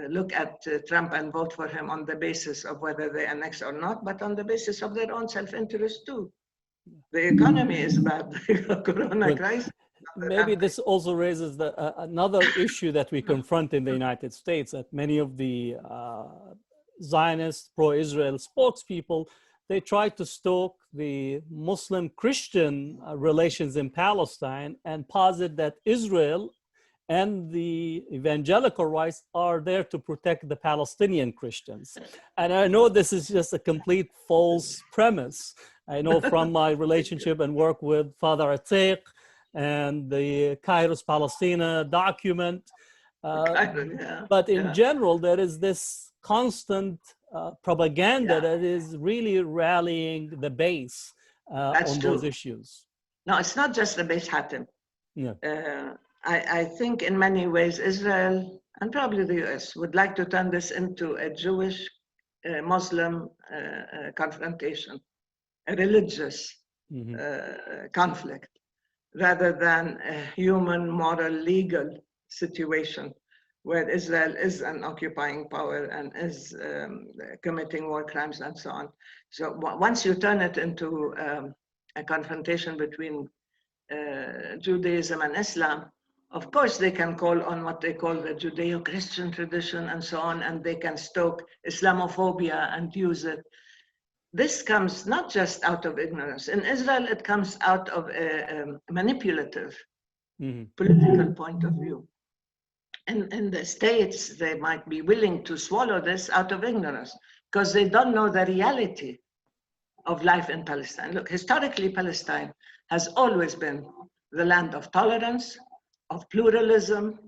S1: look at Trump and vote for him on the basis of whether they annex or not, but on the basis of their own self-interest too. The economy is bad. The Corona
S2: Well,
S1: crisis.
S2: maybe this also raises another issue that we confront in the United States, that many of the Zionist pro-Israel spokespeople, they try to stoke the Muslim-Christian relations in Palestine and posit that Israel and the evangelical rights are there to protect the Palestinian Christians. And I know this is just a complete false premise. I know from my relationship and work with Father Atiq and the Kairos Palestina document. But in general, there is this constant propaganda that is really rallying the base on those issues.
S1: No, it's not just the base Hatem.
S2: Yeah.
S1: I think in many ways Israel and probably the US would like to turn this into a Jewish Muslim confrontation, a religious conflict, rather than a human, moral, legal situation where Israel is an occupying power and is committing war crimes and so on. So once you turn it into a confrontation between Judaism and Islam, of course they can call on what they call the Judeo-Christian tradition and so on, and they can stoke Islamophobia and use it. This comes not just out of ignorance. In Israel, it comes out of a manipulative political point of view. In the States, they might be willing to swallow this out of ignorance because they don't know the reality of life in Palestine. Look, historically, Palestine has always been the land of tolerance, of pluralism,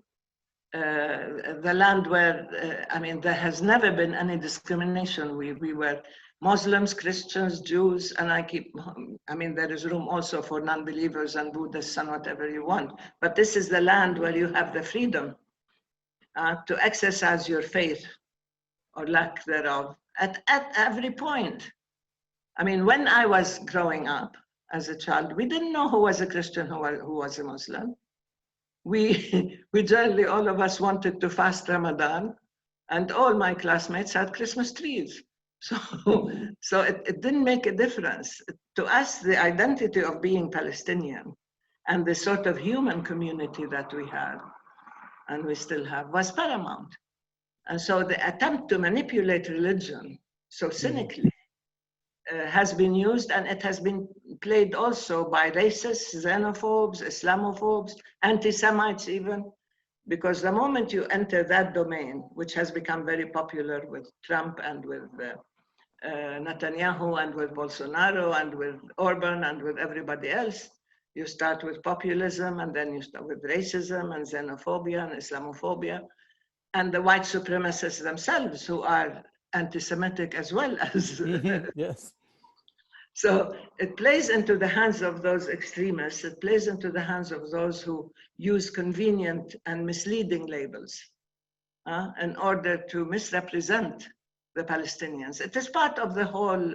S1: the land where, I mean, there has never been any discrimination. We were Muslims, Christians, Jews, and I mean, there is room also for non-believers and Buddhists and whatever you want. But this is the land where you have the freedom to exercise your faith or lack thereof at every point. I mean, when I was growing up as a child, we didn't know who was a Christian, who was a Muslim. We generally, all of us wanted to fast Ramadan, and all my classmates had Christmas trees. So it didn't make a difference. To us, the identity of being Palestinian and the sort of human community that we had, and we still have, was paramount. And so the attempt to manipulate religion so cynically has been used, and it has been played also by racists, xenophobes, Islamophobes, anti-Semites even, because the moment you enter that domain, which has become very popular with Trump and with Netanyahu and with Bolsonaro and with Orban and with everybody else, you start with populism, and then you start with racism and xenophobia and Islamophobia, and the white supremacists themselves, who are anti-Semitic as well as
S2: yes.
S1: So it plays into the hands of those extremists. It plays into the hands of those who use convenient and misleading labels in order to misrepresent the Palestinians. It is part of the whole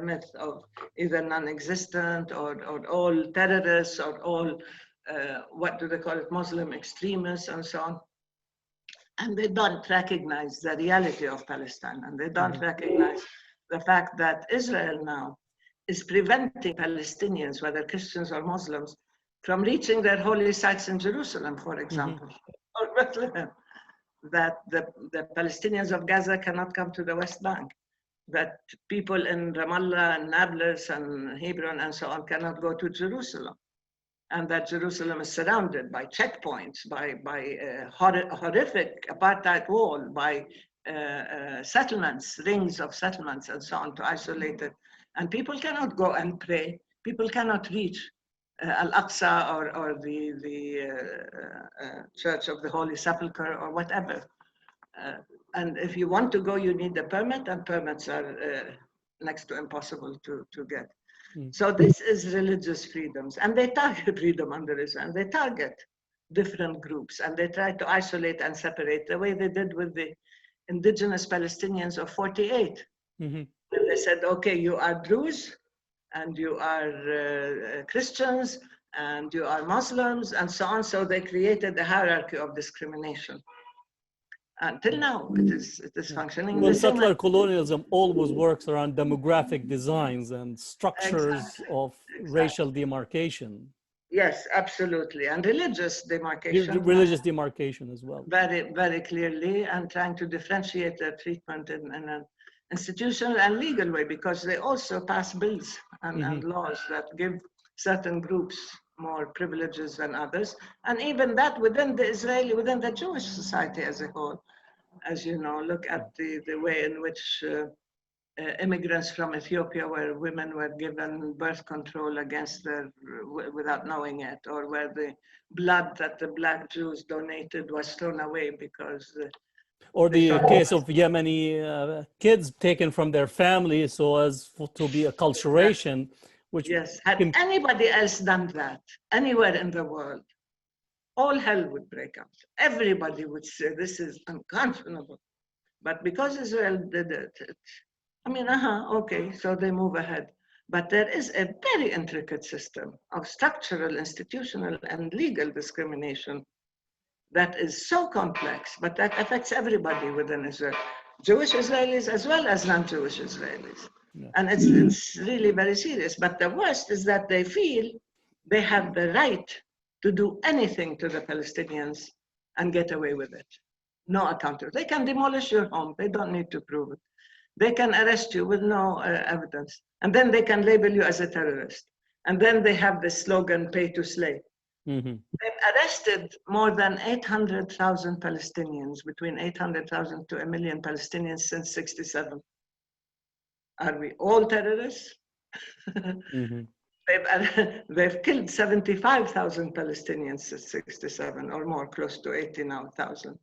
S1: myth of either non-existent or all terrorists or all, what do they call it, Muslim extremists and so on. And they don't recognize the reality of Palestine, and they don't recognize the fact that Israel now is preventing Palestinians, whether Christians or Muslims, from reaching their holy sites in Jerusalem, for example, or Bethlehem. That the Palestinians of Gaza cannot come to the West Bank, that people in Ramallah and Nablus and Hebron and so on cannot go to Jerusalem, and that Jerusalem is surrounded by checkpoints, by a horrific apartheid wall, by settlements, rings of settlements and so on to isolate it. And people cannot go and pray. People cannot reach Al-Aqsa or the Church of the Holy Sepulchre or whatever. And if you want to go, you need a permit, and permits are next to impossible to get. So this is religious freedoms, and they target freedom under Islam. They target different groups, and they try to isolate and separate the way they did with the indigenous Palestinians of 48. And they said, okay, you are Druze, and you are Christians, and you are Muslims, and so on. So they created a hierarchy of discrimination. Until now, it is functioning
S2: Well,
S1: the same.
S2: settler colonialism always works around demographic designs and structures of racial demarcation.
S1: Yes, absolutely. And religious demarcation.
S2: Religious demarcation as well.
S1: Very, very clearly, and trying to differentiate their treatment in an institutional and legal way, because they also pass bills and laws that give certain groups more privileges than others. And even that within the Jewish society as a whole. As you know, look at the way in which immigrants from Ethiopia, where women were given birth control against without knowing it, or where the blood that the Black Jews donated was thrown away because.
S2: Or the case of Yemeni kids taken from their families so as to be acculturation, which
S1: yes, had anybody else done that anywhere in the world, all hell would break out. Everybody would say this is unconscionable, but because Israel did it. I mean, okay, so they move ahead. But there is a very intricate system of structural, institutional, and legal discrimination that is so complex, but that affects everybody within Israel, Jewish Israelis as well as non-Jewish Israelis. Yeah. And it's really very serious. But the worst is that they feel they have the right to do anything to the Palestinians and get away with it. No accountability. They can demolish your home. They don't need to prove it. They can arrest you with no evidence. And then they can label you as a terrorist. And then they have the slogan, pay to slay. They've arrested more than 800,000 Palestinians, between 800,000 to 1 million Palestinians since 1967. Are we all terrorists? They've killed 75,000 Palestinians since 1967, or more, close to 80 now, thousand.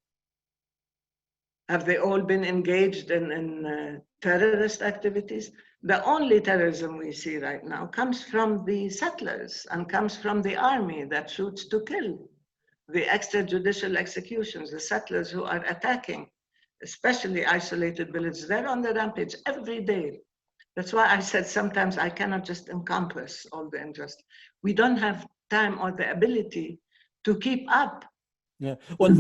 S1: Have they all been engaged in terrorist activities? The only terrorism we see right now comes from the settlers and comes from the army that shoots to kill. The extrajudicial executions, the settlers who are attacking, especially isolated villages, they're on the rampage every day. That's why I said sometimes I cannot just encompass all the injustice. We don't have time or the ability to keep up.
S2: Yeah, well,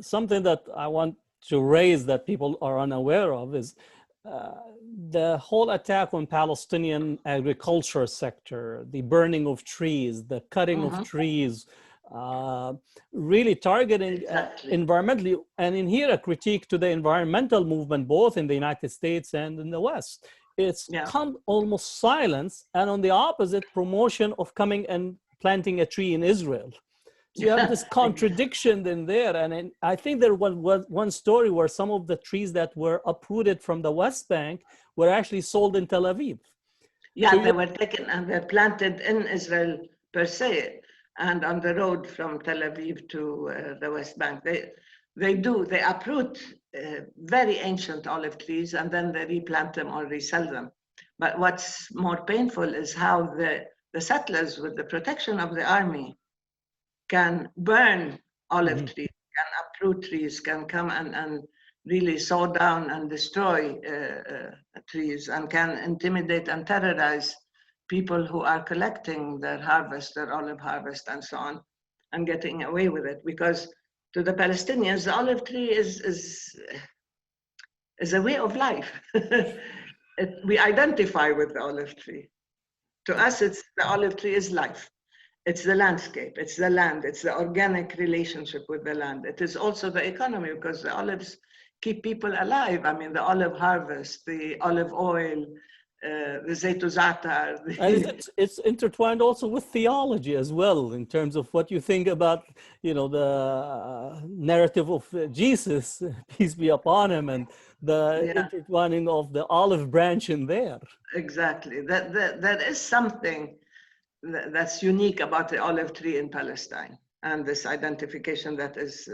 S2: something that I want to raise that people are unaware of is the whole attack on Palestinian agriculture sector, the burning of trees, the cutting of trees, really targeting environmentally, and in here a critique to the environmental movement, both in the United States and in the West. It's almost silence, and on the opposite, promotion of coming and planting a tree in Israel. So you have this contradiction in there. And I think there was one story where some of the trees that were uprooted from the West Bank were actually sold in Tel Aviv.
S1: Yeah, so they were taken and they're planted in Israel per se, and on the road from Tel Aviv to the West Bank. They uproot very ancient olive trees and then they replant them or resell them. But what's more painful is how the settlers, with the protection of the army, can burn olive trees, can uproot trees, can come and really saw down and destroy trees, and can intimidate and terrorize people who are collecting their harvest, their olive harvest and so on, and getting away with it. Because to the Palestinians, the olive tree is a way of life. We identify with the olive tree. To us, the olive tree is life. It's the landscape, it's the land, it's the organic relationship with the land. It is also the economy, because the olives keep people alive. I mean, the olive harvest, the olive oil, the zaytu za'atar.
S2: It's intertwined also with theology as well, in terms of what you think about, the narrative of Jesus, peace be upon him, and the intertwining of the olive branch in there. Exactly.
S1: There is something that's unique about the olive tree in Palestine, and this identification that is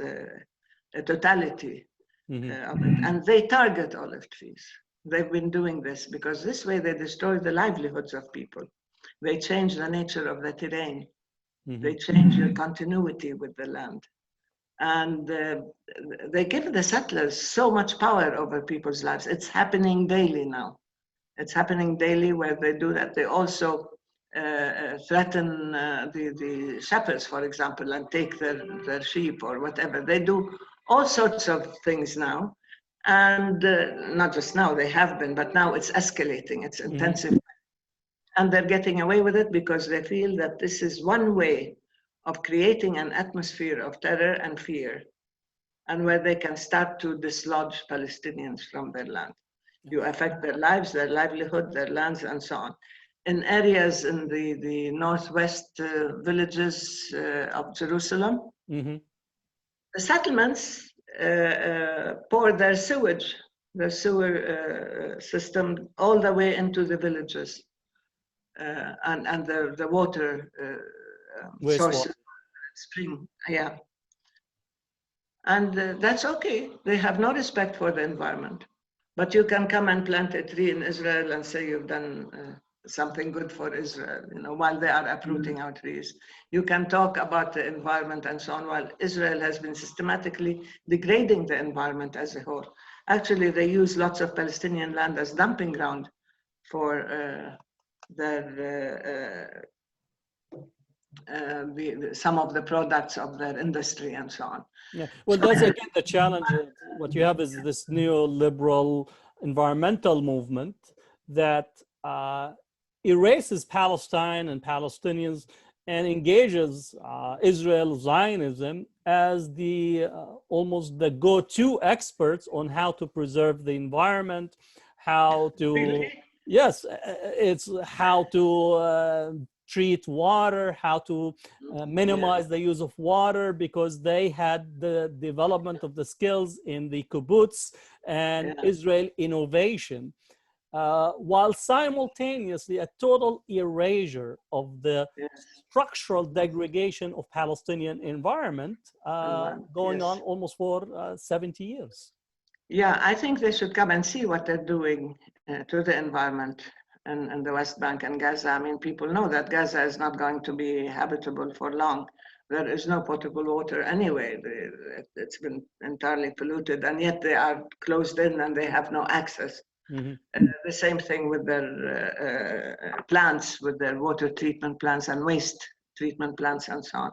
S1: a totality of it. And they target olive trees. They've been doing this because this way they destroy the livelihoods of people. They change the nature of the terrain. They change the continuity with the land. And they give the settlers so much power over people's lives. It's happening daily now. It's happening daily where they do that. They also threaten the shepherds, for example, and take their sheep or whatever. They do all sorts of things now. And not just now, they have been, but now it's escalating, it's intensive. And they're getting away with it because they feel that this is one way of creating an atmosphere of terror and fear, and where they can start to dislodge Palestinians from their land. You affect their lives, their livelihood, their lands, and so on. In areas in the northwest villages of Jerusalem, the settlements pour their sewer system all the way into the villages, and the water source, spring, yeah. And that's okay. They have no respect for the environment. But you can come and plant a tree in Israel and say you've done something good for Israel, you know, while they are uprooting our trees. You can talk about the environment and so on, while Israel has been systematically degrading the environment as a whole. Actually, they use lots of Palestinian land as dumping ground for some of the products of their industry and so on.
S2: Yeah, well, that's again the challenge. What you have is this neoliberal environmental movement that erases Palestine and Palestinians and engages Israel, Zionism, as the almost the go-to experts on how to preserve the environment, how to,
S1: Really?
S2: yes, it's how to treat water, how to minimize the use of water, because they had the development of the skills in the kibbutz and Israel innovation, while simultaneously a total erasure of the structural degradation of Palestinian environment going on almost for 70 years.
S1: Yeah, I think they should come and see what they're doing to the environment in the West Bank and Gaza. I mean, people know that Gaza is not going to be habitable for long. There is no potable water anyway. It's been entirely polluted, and yet they are closed in and they have no access. The same thing with their plants, with their water treatment plants and waste treatment plants and so on.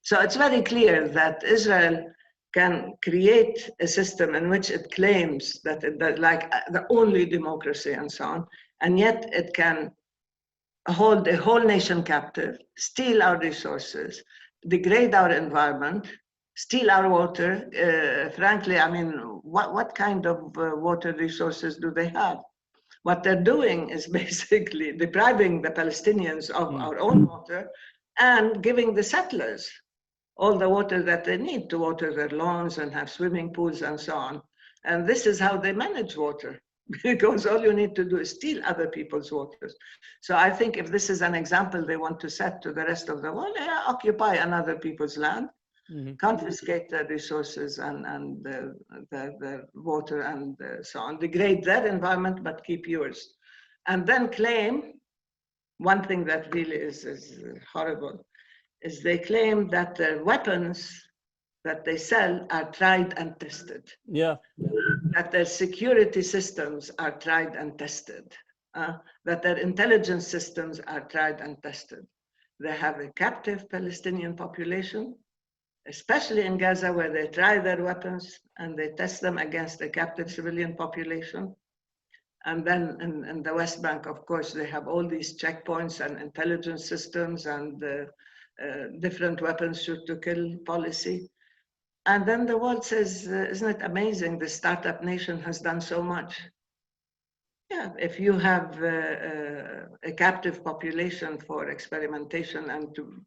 S1: So it's very clear that Israel can create a system in which it claims that it's like the only democracy and so on, and yet it can hold a whole nation captive, steal our resources, degrade our environment, steal our water. Frankly, I mean, what kind of water resources do they have? What they're doing is basically depriving the Palestinians of our own water and giving the settlers all the water that they need to water their lawns and have swimming pools and so on. And this is how they manage water, because all you need to do is steal other people's waters. So I think if this is an example they want to set to the rest of the world, occupy another people's land, confiscate their resources and the water and so on, degrade their environment, but keep yours. And then claim, one thing that really is horrible, is they claim that the weapons that they sell are tried and tested.
S2: Yeah.
S1: That their security systems are tried and tested. That their intelligence systems are tried and tested. They have a captive Palestinian population, especially in Gaza, where they try their weapons and they test them against a captive civilian population. And then in the West Bank, of course, they have all these checkpoints and intelligence systems and different weapons shoot to kill policy. And then the world says, isn't it amazing the startup nation has done so much? Yeah, if you have a captive population for experimentation and to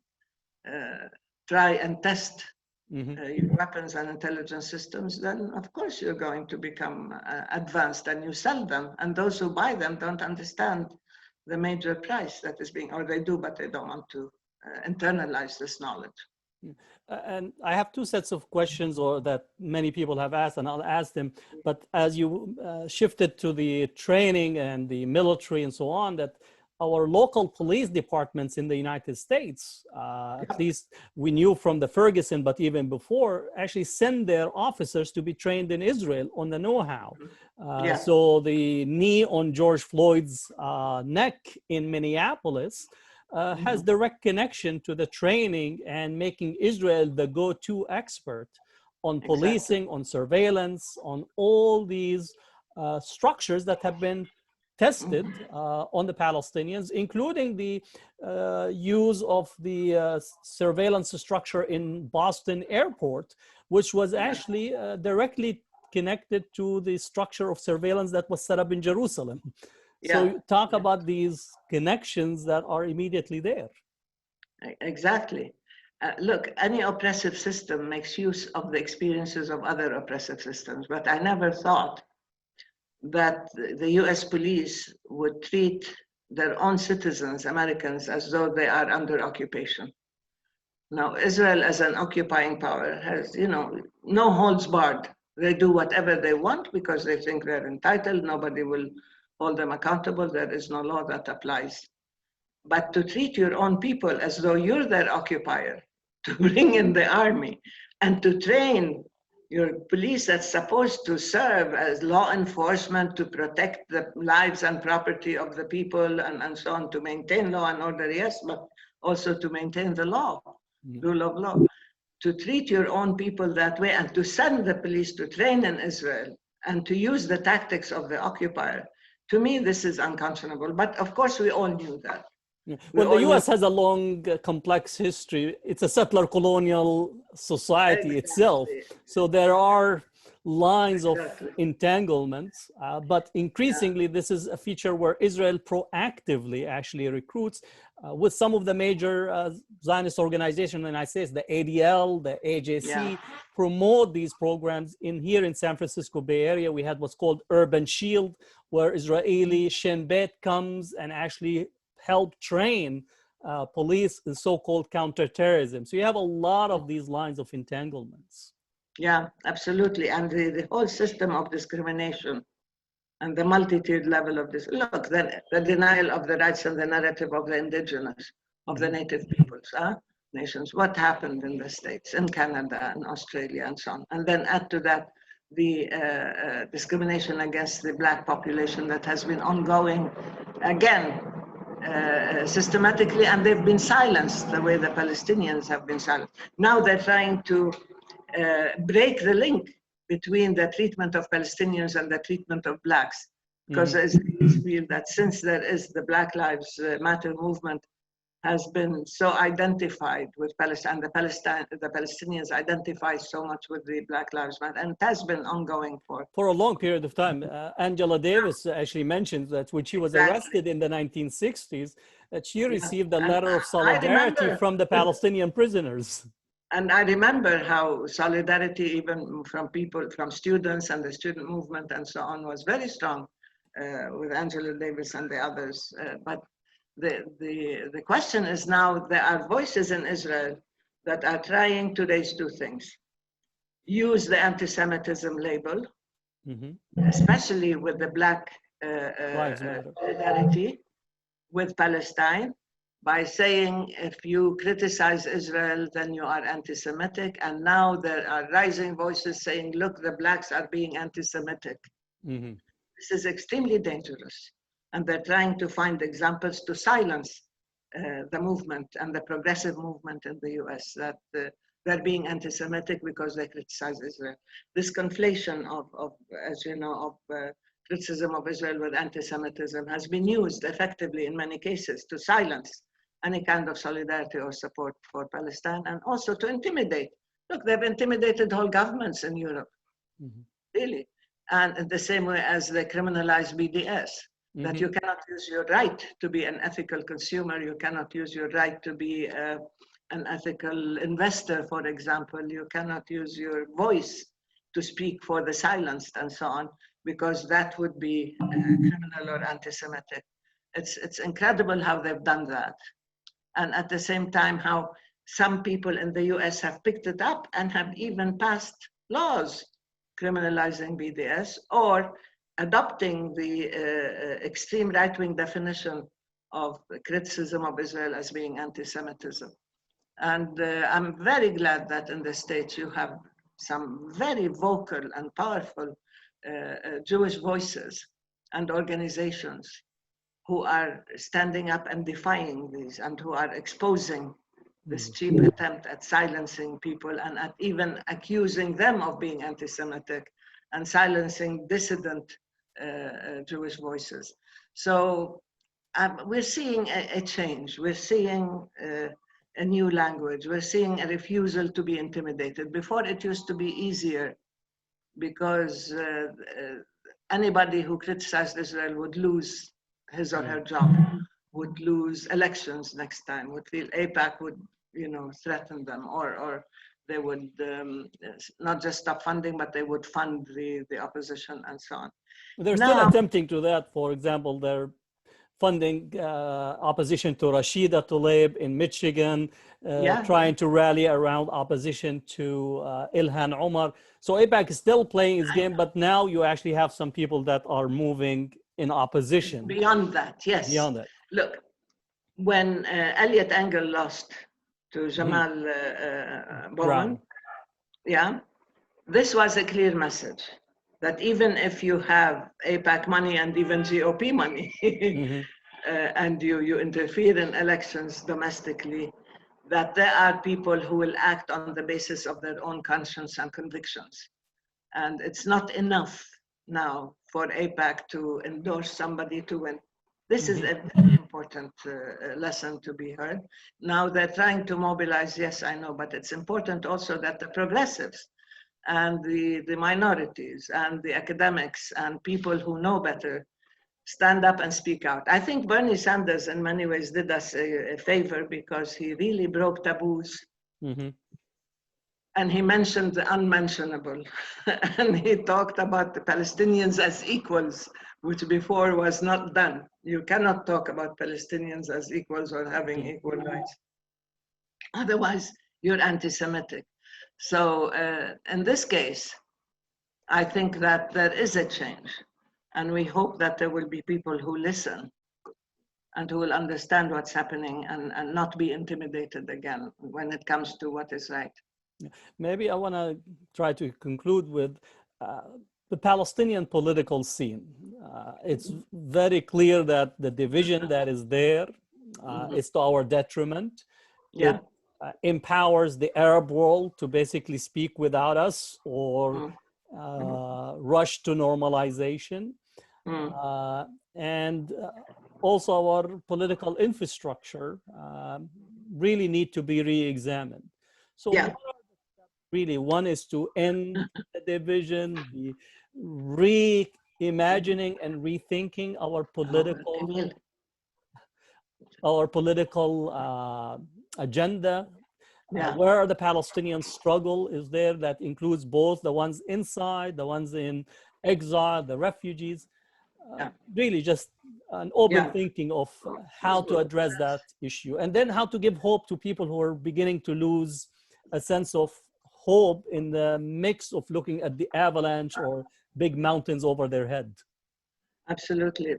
S1: try and test your weapons and intelligence systems, then of course you're going to become advanced and you sell them. And those who buy them don't understand the major price that is being, or they do, but they don't want to internalize this knowledge.
S2: And I have two sets of questions that many people have asked, and I'll ask them. But as you shifted to the training and the military and so on, that our local police departments in the United States, at least we knew from the Ferguson, but even before, actually send their officers to be trained in Israel on the know-how. So the knee on George Floyd's neck in Minneapolis has direct connection to the training and making Israel the go-to expert on policing, on surveillance, on all these structures that have been tested on the Palestinians, including the use of the surveillance structure in Boston Airport, which was actually directly connected to the structure of surveillance that was set up in Jerusalem. So talk about these connections that are immediately there.
S1: Exactly. Look, any oppressive system makes use of the experiences of other oppressive systems, but I never thought that the US police would treat their own citizens, Americans, as though they are under occupation. Now, Israel as an occupying power has, no holds barred. They do whatever they want because they think they're entitled. Nobody will hold them accountable. There is no law that applies. But to treat your own people as though you're their occupier, to bring in the army and to train your police that's supposed to serve as law enforcement to protect the lives and property of the people and so on, to maintain law and order, yes, but also to maintain the law, rule of law. To treat your own people that way and to send the police to train in Israel and to use the tactics of the occupier, to me, this is unconscionable. But of course, we all knew that.
S2: Well, the US has a long, complex history. It's a settler colonial society itself. So there are lines of entanglements, but increasingly this is a feature where Israel proactively actually recruits with some of the major Zionist organizations in the United States, the ADL, the AJC, promote these programs. Here in San Francisco Bay Area, we had what's called Urban Shield, where Israeli Shin Bet comes and actually help train police in so-called counterterrorism. So you have a lot of these lines of entanglements.
S1: Yeah, absolutely. And the whole system of discrimination and the multi-tiered level of this. Look, the denial of the rights and the narrative of the indigenous, of the native peoples, nations. What happened in the States, in Canada, and Australia, and so on. And then add to that the discrimination against the Black population that has been ongoing, again, systematically, and they've been silenced the way the Palestinians have been silenced. Now they're trying to break the link between the treatment of Palestinians and the treatment of Blacks, because it's feel that since there is the Black Lives Matter movement has been so identified with Palestine, the Palestinians identify so much with the Black Lives Matter, and it has been ongoing for a
S2: long period of time. Angela Davis actually mentioned that when she was arrested in the 1960s, that she received a letter of solidarity from the Palestinian prisoners.
S1: And I remember how solidarity, even from people, from students and the student movement and so on, was very strong with Angela Davis and the others. But the question is now, there are voices in Israel that are trying to raise two things. Use the anti-Semitism label, especially with the Black solidarity with Palestine, by saying if you criticize Israel, then you are anti-Semitic. And now there are rising voices saying, look, the Blacks are being anti-Semitic. This is extremely dangerous. And they're trying to find examples to silence the movement and the progressive movement in the US, that they're being anti-Semitic because they criticize Israel. This conflation of as you know, of criticism of Israel with anti-Semitism has been used effectively in many cases to silence any kind of solidarity or support for Palestine, and also to intimidate. Look, they've intimidated whole governments in Europe, really. And in the same way as they criminalize BDS, that you cannot use your right to be an ethical consumer, you cannot use your right to be an ethical investor, for example, you cannot use your voice to speak for the silenced and so on, because that would be criminal or anti-Semitic. It's incredible how they've done that. And at the same time, how some people in the US have picked it up and have even passed laws criminalizing BDS or adopting the extreme right-wing definition of criticism of Israel as being anti-Semitism. And I'm very glad that in the States you have some very vocal and powerful Jewish voices and organizations who are standing up and defying these, and who are exposing this cheap attempt at silencing people and at even accusing them of being anti-Semitic and silencing dissident Jewish voices. So we're seeing a change. We're seeing a new language. We're seeing a refusal to be intimidated. Before, it used to be easier because anybody who criticized Israel would lose his or her job, would lose elections next time, would feel AIPAC would, threaten them, or they would not just stop funding, but they would fund the opposition and so on.
S2: They're still attempting to that. For example, they're funding opposition to Rashida Tlaib in Michigan, trying to rally around opposition to Ilhan Omar. So AIPAC is still playing its game, but now you actually have some people that are moving in opposition.
S1: Beyond that, yes.
S2: Beyond that.
S1: Look, when Elliot Engel lost to Jamal Bowman, this was a clear message that even if you have AIPAC money and even GOP money, and you interfere in elections domestically, that there are people who will act on the basis of their own conscience and convictions. And it's not enough now for AIPAC to endorse somebody to win. This is a very important lesson to be heard. Now they're trying to mobilize, yes, I know, but it's important also that the progressives and the minorities and the academics and people who know better stand up and speak out. I think Bernie Sanders in many ways did us a favor because he really broke taboos. And he mentioned the unmentionable. And he talked about the Palestinians as equals, which before was not done. You cannot talk about Palestinians as equals or having equal rights. Otherwise, you're anti-Semitic. So in this case, I think that there is a change. And we hope that there will be people who listen and who will understand what's happening and not be intimidated again when it comes to what is right.
S2: Maybe I want to try to conclude with the Palestinian political scene. It's very clear that the division that is there is to our detriment. It empowers the Arab world to basically speak without us or rush to normalization. And also our political infrastructure really need to be re-examined. So really, one is to end the division, the reimagining and rethinking our political agenda. Where the Palestinian struggle is there, that includes both the ones inside, the ones in exile, the refugees. Really just an open thinking of how to address that issue, and then how to give hope to people who are beginning to lose a sense of hope in the mix of looking at the avalanche or big mountains over their head.
S1: Absolutely.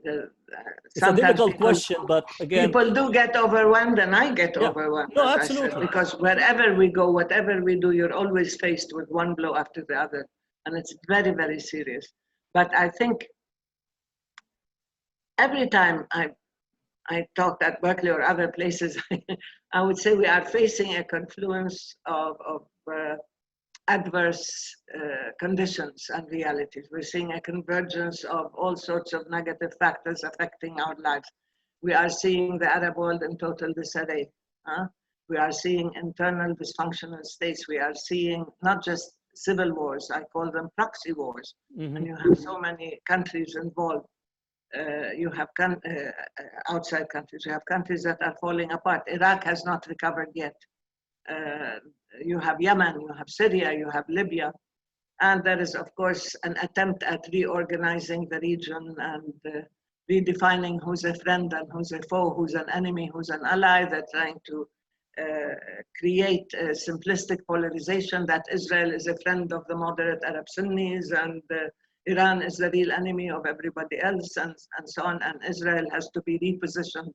S2: It's a difficult question, but again,
S1: people do get overwhelmed, and I get overwhelmed.
S2: No, absolutely.
S1: Because wherever we go, whatever we do, you're always faced with one blow after the other, and it's very, very serious. But I think every time I talked at Berkeley or other places, I would say we are facing a confluence of adverse conditions and realities. We're seeing a convergence of all sorts of negative factors affecting our lives. We are seeing the Arab world in total disarray. We are seeing internal dysfunctional states. We are seeing not just civil wars, I call them proxy wars. And you have so many countries involved. You have outside countries, you have countries that are falling apart. Iraq has not recovered yet. You have Yemen, you have Syria, you have Libya. And there is, of course, an attempt at reorganizing the region and redefining who's a friend and who's a foe, who's an enemy, who's an ally. They're trying to create a simplistic polarization that Israel is a friend of the moderate Arab Sunnis and Iran is the real enemy of everybody else, and so on. And Israel has to be repositioned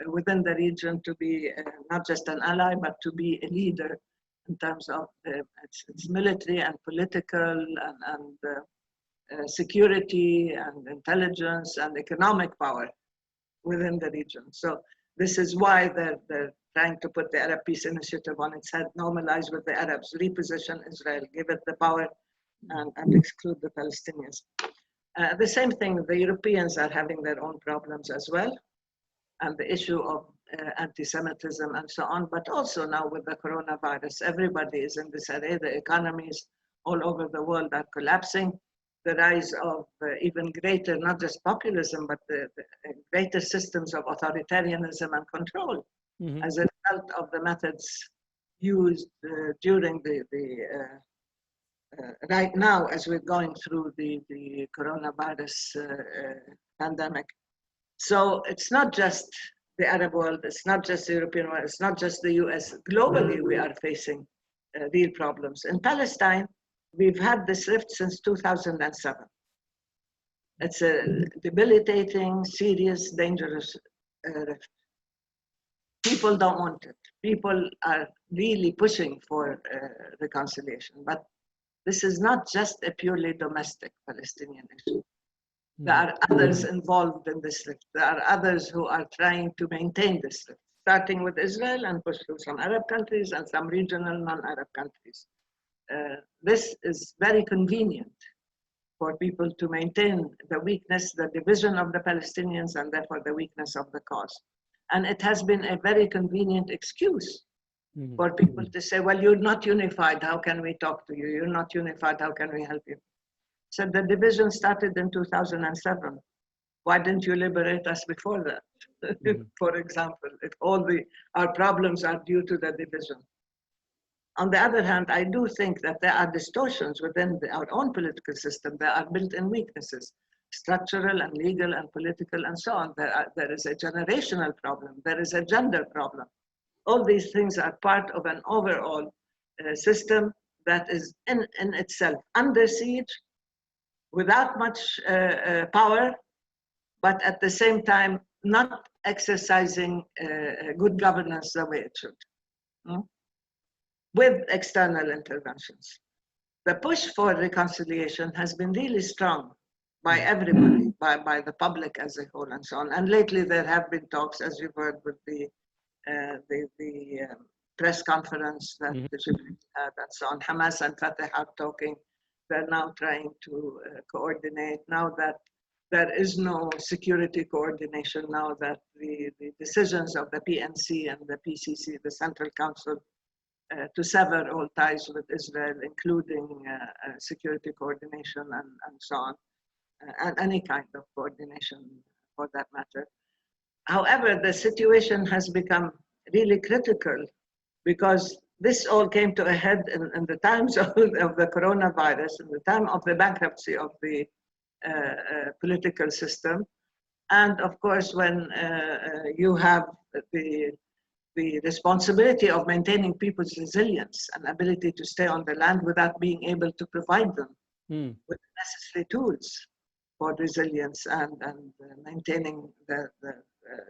S1: within the region to be not just an ally, but to be a leader in terms of its military and political and security and intelligence and economic power within the region. So this is why they're trying to put the Arab Peace Initiative on its head, normalize with the Arabs, reposition Israel, give it the power, and exclude the Palestinians. The same thing, the Europeans are having their own problems as well, and the issue of anti-Semitism and so on, but also now with the coronavirus, everybody is in this area. The economies all over the world are collapsing. The rise of even greater, not just populism, but the greater systems of authoritarianism and control as a result of the methods used during right now as we're going through the coronavirus pandemic. So it's not just the Arab world, it's not just the European world, it's not just the US. Globally, we are facing real problems. In Palestine, we've had this rift since 2007. It's a debilitating, serious, dangerous rift. People don't want it. People are really pushing for reconciliation. But this is not just a purely domestic Palestinian issue. There are others involved in this rift. There are others who are trying to maintain this rift, starting with Israel and push through some Arab countries and some regional non-Arab countries. This is very convenient for people to maintain the weakness, the division of the Palestinians, and therefore the weakness of the cause. And it has been a very convenient excuse for people to say, well, you're not unified, how can we talk to you? You're not unified, how can we help you? So the division started in 2007. Why didn't you liberate us before that? For example, if all our problems are due to the division. On the other hand, I do think that there are distortions within our own political system. There are built-in weaknesses, structural and legal and political and so on. There is a generational problem. There is a gender problem. All these things are part of an overall system that is in itself under siege, without much power, but at the same time, not exercising good governance the way it should. With external interventions. The push for reconciliation has been really strong by everybody, by the public as a whole and so on. And lately there have been talks, as you've heard, with the press conference that the Jibril had and so on. Hamas and Fatah are talking. They're now trying to coordinate. Now that there is no security coordination, now that the decisions of the PNC and the PCC, the Central Council, to sever all ties with Israel, including security coordination and so on, and any kind of coordination for that matter. However, the situation has become really critical because this all came to a head in the times of the coronavirus, in the time of the bankruptcy of the political system. And of course, when you have the responsibility of maintaining people's resilience and ability to stay on the land without being able to provide them with the necessary tools for resilience and maintaining the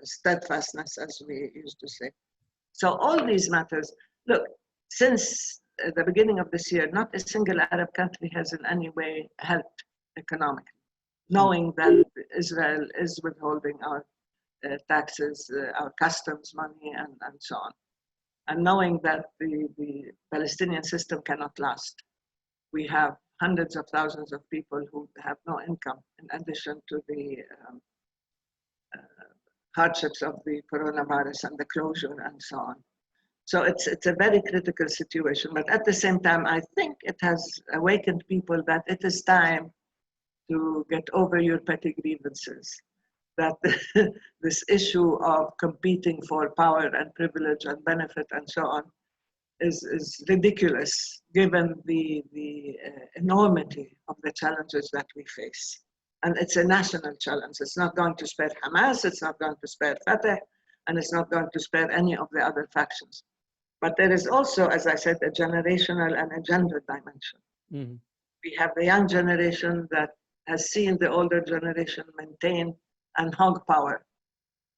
S1: steadfastness, as we used to say. So all these matters, look, since the beginning of this year, not a single Arab country has in any way helped economically, knowing that Israel is withholding our taxes, our customs money, and so on. And knowing that the Palestinian system cannot last. We have hundreds of thousands of people who have no income in addition to the hardships of the coronavirus and the closure and so on. So it's a very critical situation, but at the same time, I think it has awakened people that it is time to get over your petty grievances, that this issue of competing for power and privilege and benefit and so on is ridiculous given the enormity of the challenges that we face. And it's a national challenge. It's not going to spare Hamas, it's not going to spare Fatah, and it's not going to spare any of the other factions. But there is also, as I said, a generational and a gender dimension. We have the young generation that has seen the older generation maintain and hog power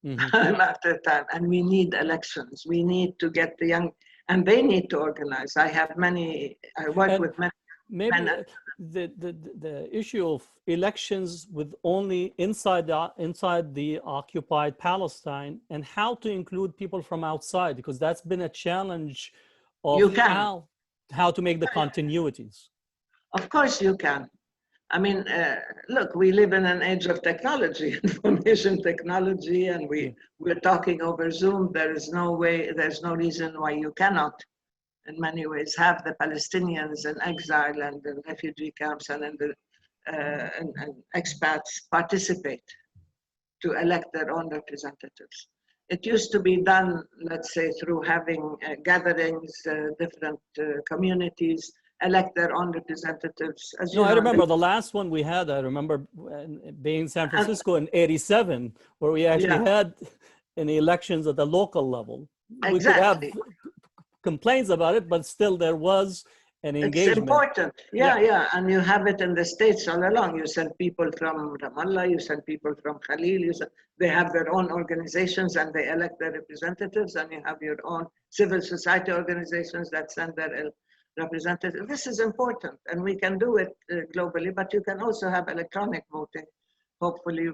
S1: time after time. And we need elections. We need to get the young, and they need to organize. I work with many men.
S2: the issue of elections with only inside the occupied Palestine, and how to include people from outside, because that's been a challenge of how to make the continuities.
S1: Of course you can. I mean, look, we live in an age of technology, information technology, and we're talking over Zoom. There is no way, there's no reason why you cannot, in many ways, have the Palestinians in exile and the refugee camps and expats participate to elect their own representatives. It used to be done, let's say, through having gatherings, different communities elect their own representatives. As you know,
S2: I remember the last one we had. I remember being in San Francisco in '87, where we actually had in the elections at the local level.
S1: Exactly.
S2: We could have complaints about it, but still there was an engagement.
S1: It's important. Yeah. And you have it in the States all along. You send people from Ramallah, you send people from Khalil, they have their own organizations and they elect their representatives, and you have your own civil society organizations that send their representatives. This is important, and we can do it globally, but you can also have electronic voting, hopefully,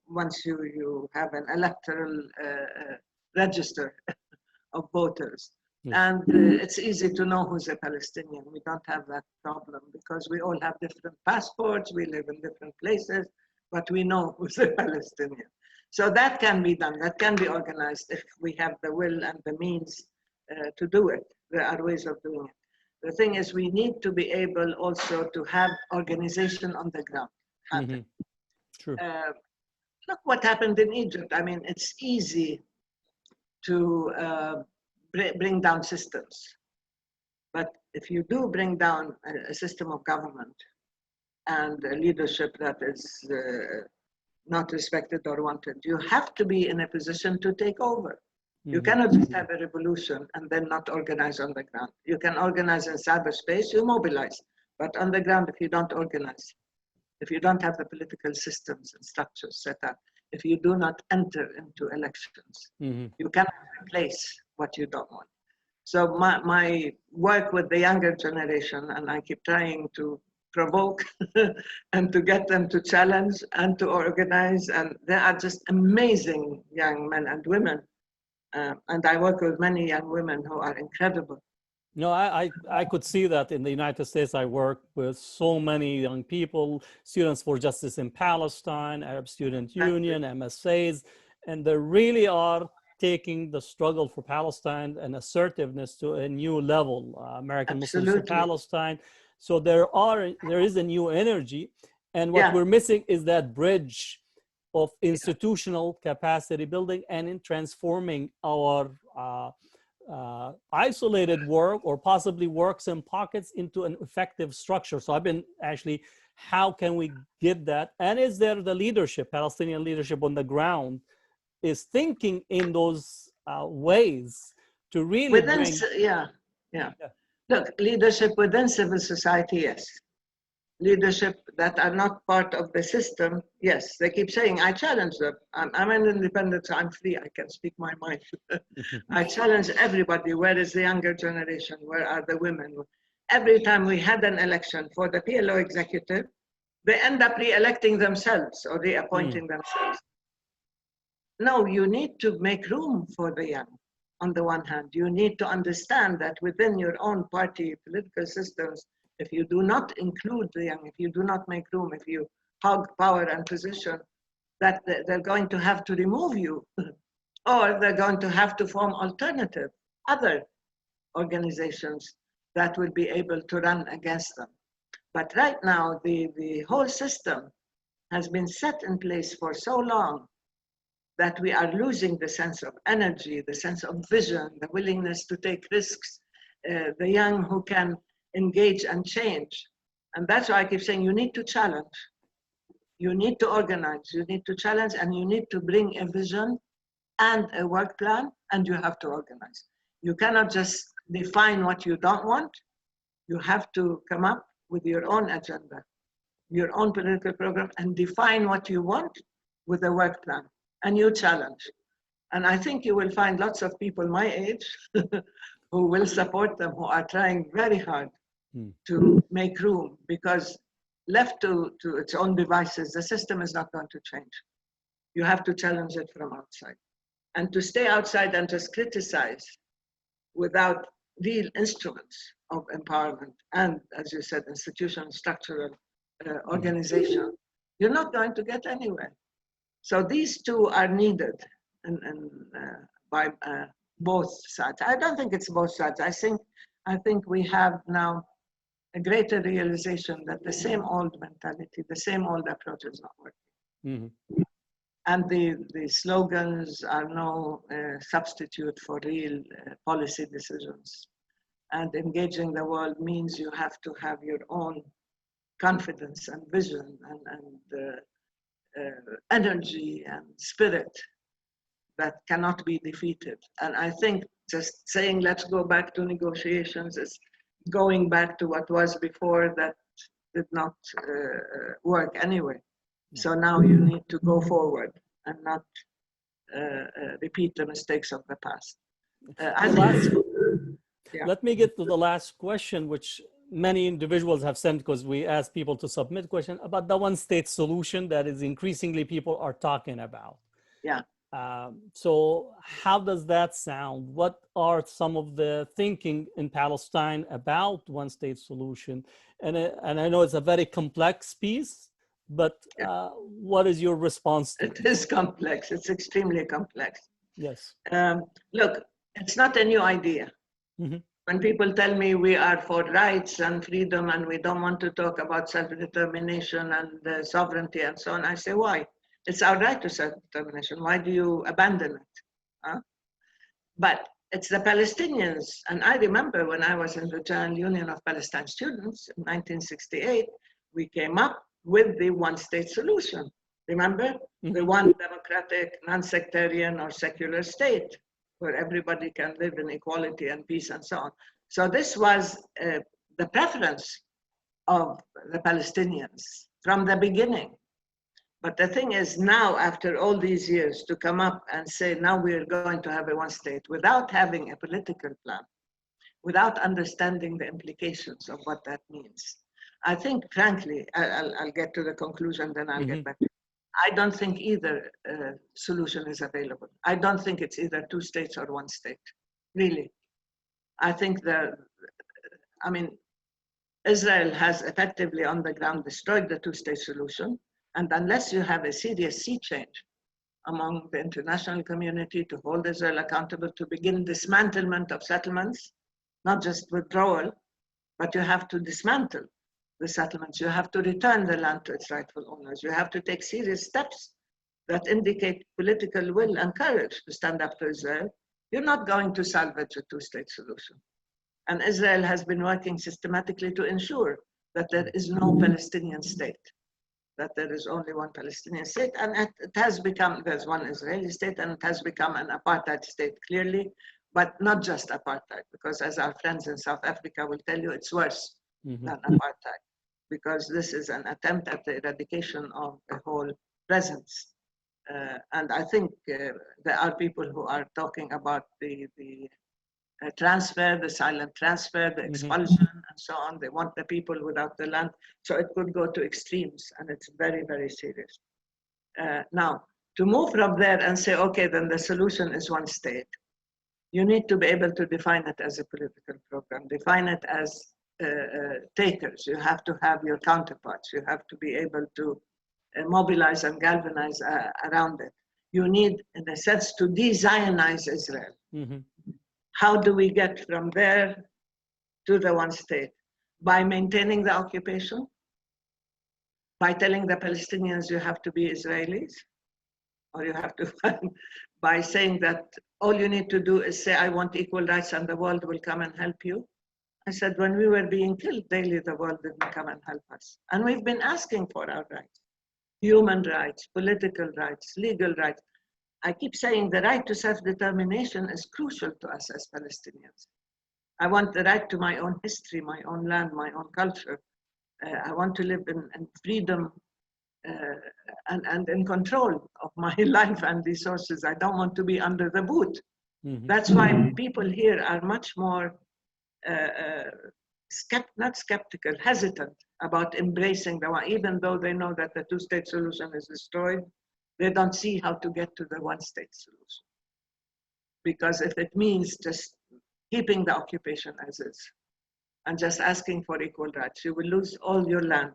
S1: once you have an electoral register of voters. And it's easy to know who's a Palestinian. We don't have that problem because we all have different passports, we live in different places, but we know who's a Palestinian. So that can be done, that can be organized if we have the will and the means to do it. There are ways of doing it. The thing is, we need to be able also to have organization on the ground.
S2: Mm-hmm. True.
S1: Look what happened in Egypt. I mean, it's easy to bring down systems. But if you do bring down a system of government and a leadership that is not respected or wanted, you have to be in a position to take over. You cannot just have a revolution and then not organize on the ground. You can organize in cyberspace, you mobilize. But on the ground, if you don't organize, if you don't have the political systems and structures set up, if you do not enter into elections, you cannot replace what you don't want. So my work with the younger generation, and I keep trying to provoke and to get them to challenge and to organize, and they are just amazing young men and women. And I work with many young women who are incredible.
S2: No, I could see that in the United States. I work with so many young people, Students for Justice in Palestine, Arab Student Union, MSAs, and they really are taking the struggle for Palestine and assertiveness to a new level. American Muslims for Palestine. So there is a new energy, and what we're missing is that bridge of institutional capacity building and in transforming our isolated work or possibly works in pockets into an effective structure. So I've been actually, how can we get that? And is there the leadership, Palestinian leadership on the ground is thinking in those ways to really bring...
S1: Look, leadership within civil society, yes. Leadership that are not part of the system, yes. They keep saying, I challenge them. I'm an independent, so I'm free, I can speak my mind. I challenge everybody. Where is the younger generation? Where are the women? Every time we had an election for the PLO executive, they end up re-electing themselves or reappointing themselves. No, you need to make room for the young. On the one hand, you need to understand that within your own party political systems, if you do not include the young, if you do not make room, if you hog power and position, that they're going to have to remove you, or they're going to have to form alternative, other organizations that will be able to run against them. But right now, the whole system has been set in place for so long that we are losing the sense of energy, the sense of vision, the willingness to take risks, the young who can engage and change. And that's why I keep saying you need to challenge, you need to organize, you need to challenge, and you need to bring a vision and a work plan, and you have to organize. You cannot just define what you don't want. You have to come up with your own agenda, your own political program, and define what you want with a work plan, and you challenge. And I think you will find lots of people my age who will support them, who are trying very hard to make room, because left to its own devices, the system is not going to change. You have to challenge it from outside. And to stay outside and just criticize without real instruments of empowerment and, as you said, institutional, structural organization, you're not going to get anywhere. So these two are needed by both sides. I don't think it's both sides. I think we have now a greater realization that the same old mentality, the same old approach is not working. And the slogans are no substitute for real policy decisions. And engaging the world means you have to have your own confidence and vision and energy and spirit that cannot be defeated. And I think just saying, let's go back to negotiations is going back to what was before that did not work anyway. So now you need to go forward and not repeat the mistakes of the past.
S2: Let me get to the last question, which many individuals have sent, because we asked people to submit questions about the one-state solution that is increasingly people are talking about.
S1: Yeah.
S2: So how does that sound? What are some of the thinking in Palestine about one-state solution? And I know it's a very complex piece, but what is your response to it?
S1: It is complex. It's extremely complex.
S2: Yes.
S1: Look, it's not a new idea. When people tell me we are for rights and freedom and we don't want to talk about self-determination and sovereignty and so on, I say, why? It's our right to self-determination. Why do you abandon it? Huh? But it's the Palestinians. And I remember when I was in the General Union of Palestine Students in 1968, we came up with the one-state solution. Remember? The one democratic, non-sectarian or secular state where everybody can live in equality and peace and so on. So this was the preference of the Palestinians from the beginning. But the thing is now, after all these years, to come up and say, now we're going to have a one state without having a political plan, without understanding the implications of what that means. I think, frankly, I'll get to the conclusion, then I'll get back to it. I don't think either solution is available. I don't think it's either two states or one state, really. I think Israel has effectively on the ground destroyed the two-state solution. And unless you have a serious sea change among the international community to hold Israel accountable, to begin dismantlement of settlements, not just withdrawal, but you have to dismantle the settlements. You have to return the land to its rightful owners. You have to take serious steps that indicate political will and courage to stand up to Israel. You're not going to salvage a two-state solution. And Israel has been working systematically to ensure that there is no Palestinian state, that there is only one Palestinian state. And it has become, there's one Israeli state, and it has become an apartheid state, clearly, but not just apartheid, because as our friends in South Africa will tell you, it's worse than apartheid, because this is an attempt at the eradication of a whole presence. And I think there are people who are talking about the transfer, the silent transfer, the expulsion, and so on. They want the people without the land. So it could go to extremes, and it's very, very serious. Now, to move from there and say, okay, then the solution is one state, you need to be able to define it as a political program, define it as takers. You have to have your counterparts. You have to be able to mobilize and galvanize around it. You need, in a sense, to de-Zionize Israel. How do we get from there to the one state? By maintaining the occupation? By telling the Palestinians you have to be Israelis? Or you have to, by saying that all you need to do is say, I want equal rights and the world will come and help you? I said, when we were being killed daily, the world didn't come and help us. And we've been asking for our rights. Human rights, political rights, legal rights. I keep saying the right to self-determination is crucial to us as Palestinians. I want the right to my own history, my own land, my own culture. I want to live in freedom and in control of my life and resources. I don't want to be under the boot. That's why people here are much more not skeptical, hesitant about embracing the one, even though they know that the two-state solution is destroyed. They don't see how to get to the one-state solution. Because if it means just keeping the occupation as is and just asking for equal rights, you will lose all your land.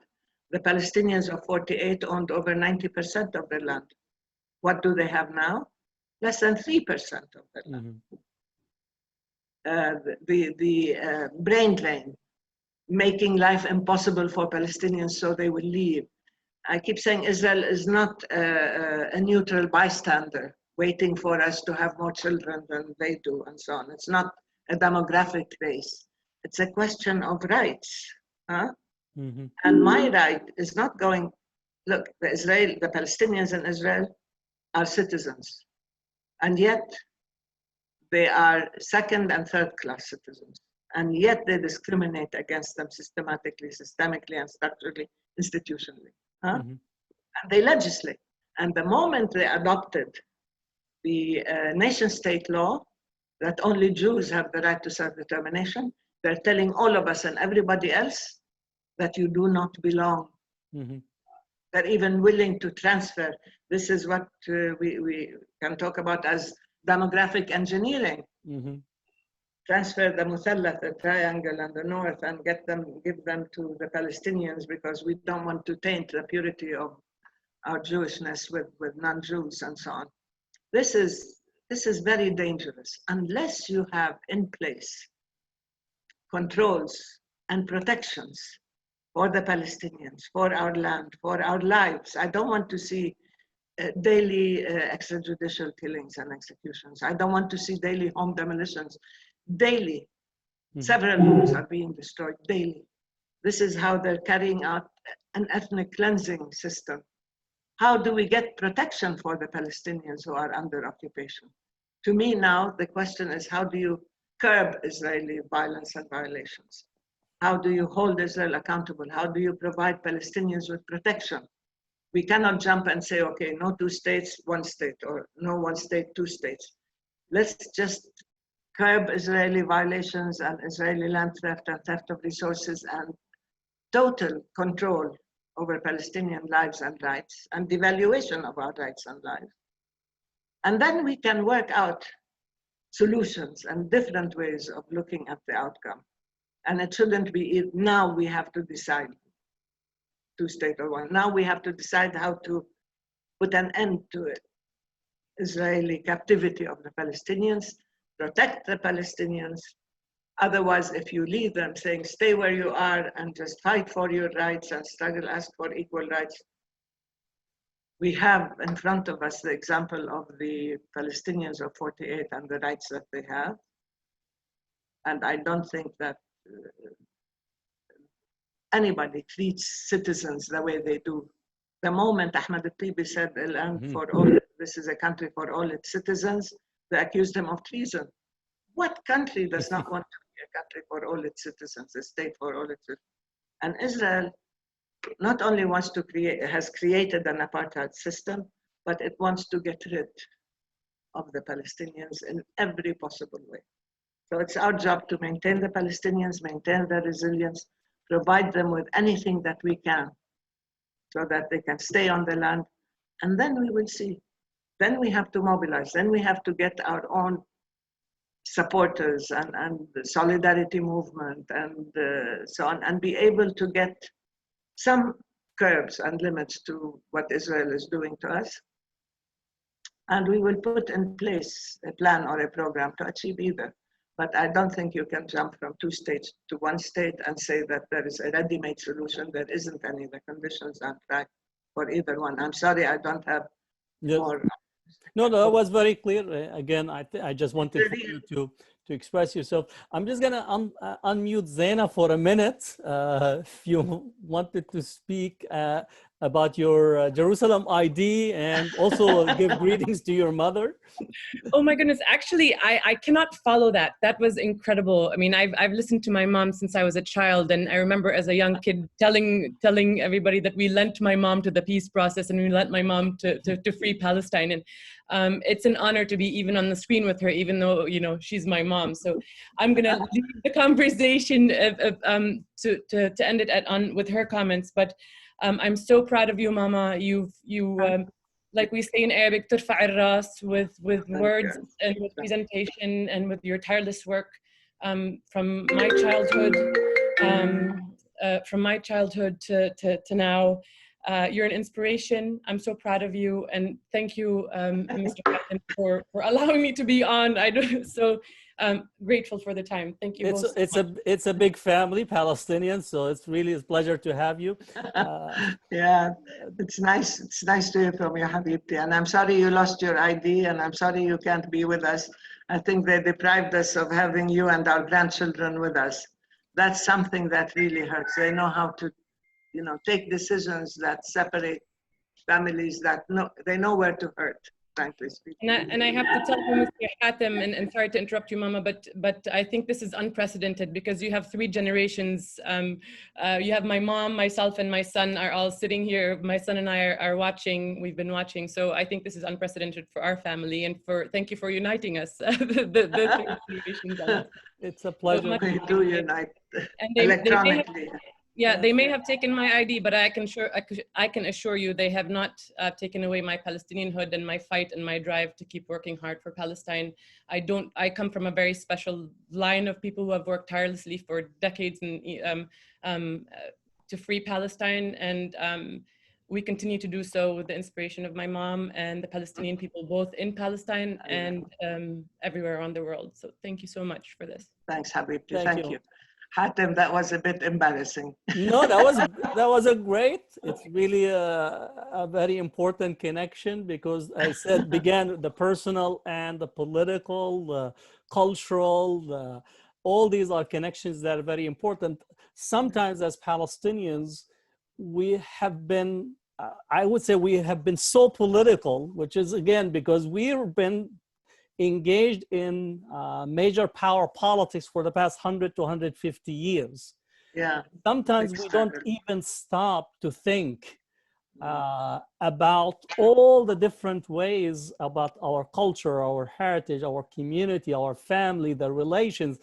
S1: The Palestinians of 48 owned over 90% of their land. What do they have now? Less than 3% of their land. The brain drain, making life impossible for Palestinians so they will leave. I keep saying Israel is not a neutral bystander waiting for us to have more children than they do and so on. It's not a demographic race. It's a question of rights. Huh? And my right is not going, look, the Palestinians in Israel are citizens. And yet they are second and third class citizens. And yet they discriminate against them systematically, systemically, and structurally, institutionally. Huh? And they legislate. And the moment they adopted the nation-state law that only Jews have the right to self-determination, they're telling all of us and everybody else that you do not belong. They're even willing to transfer. This is what we can talk about as demographic engineering. Transfer the Muthallath, the triangle and the north, and give them to the Palestinians because we don't want to taint the purity of our Jewishness with non-Jews and so on. This is very dangerous unless you have in place controls and protections for the Palestinians, for our land, for our lives. I don't want to see daily extrajudicial killings and executions. I don't want to see daily home demolitions. Daily, several homes are being destroyed daily. This is how they're carrying out an ethnic cleansing system. How do we get protection for the Palestinians who are under occupation? To me now, the question is, how do you curb Israeli violence and violations? How do you hold Israel accountable? How do you provide Palestinians with protection? We cannot jump and say, okay, no two states, one state, or no one state, two states. Let's just curb Israeli violations and Israeli land theft and theft of resources and total control over Palestinian lives and rights and devaluation of our rights and lives. And then we can work out solutions and different ways of looking at the outcome. And it shouldn't be, now we have to decide two-state or one. Now we have to decide how to put an end to it. Israeli captivity of the Palestinians, protect the Palestinians. Otherwise, if you leave them saying, stay where you are and just fight for your rights and struggle, ask for equal rights. We have in front of us the example of the Palestinians of 48 and the rights that they have. And I don't think that anybody treats citizens the way they do. The moment Ahmed al-Tibi said, for all, this is a country for all its citizens, they accused him of treason. What country does not want to be a country for all its citizens, a state for all its citizens? And Israel not only wants to has created an apartheid system, but it wants to get rid of the Palestinians in every possible way. So it's our job to maintain the Palestinians, maintain their resilience, provide them with anything that we can so that they can stay on the land. And then we will see. Then we have to mobilize. Then we have to get our own supporters and the solidarity movement and so on, and be able to get some curbs and limits to what Israel is doing to us. And we will put in place a plan or a program to achieve either. But I don't think you can jump from two states to one state and say that there is a ready-made solution. There isn't any. The conditions aren't right for either one. I'm sorry, I don't have more.
S2: No, that was very clear. Again, I just wanted for you to express yourself. I'm just going to unmute Zaina for a minute if you wanted to speak. about your Jerusalem ID and also give greetings to your mother?
S3: Oh my goodness. Actually, I cannot follow that. That was incredible. I mean, I've listened to my mom since I was a child. And I remember as a young kid telling everybody that we lent my mom to the peace process and we lent my mom to free Palestine. And it's an honor to be even on the screen with her, even though, you know, she's my mom. So I'm going to leave the conversation to end it with her comments. But I'm so proud of you, Mama. Like we say in Arabic, ترفع الراس, with words and with presentation and with your tireless work from my childhood to now. You're an inspiration. I'm so proud of you, and thank you, Mr. Hanan, for allowing me to be on. So grateful for the time. Thank you.
S2: It's a big family, Palestinian, so it's really a pleasure to have you.
S1: Yeah, it's nice. It's nice to hear from you, Habibti. And I'm sorry you lost your ID, and I'm sorry you can't be with us. I think they deprived us of having you and our grandchildren with us. That's something that really hurts. They know how to, you know, take decisions that separate families, that they know where to hurt, frankly speaking.
S3: And I have to tell you, Mr. Hatem, and sorry to interrupt you, Mama, but I think this is unprecedented because you have 3 generations. You have my mom, myself, and my son are all sitting here. My son and I are watching. We've been watching. So I think this is unprecedented for our family, and thank you for uniting us. the 3 generations.
S2: It's a pleasure.
S1: We do unite electronically.
S3: They may have taken my ID, but I can assure you they have not taken away my Palestinianhood and my fight and my drive to keep working hard for Palestine. I come from a very special line of people who have worked tirelessly for decades to free Palestine, and we continue to do so with the inspiration of my mom and the Palestinian people, both in Palestine and everywhere around the world. So thank you so much for this.
S1: Thanks, Habibti. Thank you. Hatem, that was a bit embarrassing.
S2: No, that was a great. It's really a very important connection because I said began the personal and the political, the cultural, all these are connections that are very important. Sometimes as Palestinians, we have been, I would say we have been so political, which is again, because we've been engaged in major power politics for the past 100 to 150 years.
S1: Yeah.
S2: Sometimes we don't even stop to think about all the different ways about our culture, our heritage, our community, our family, the relations,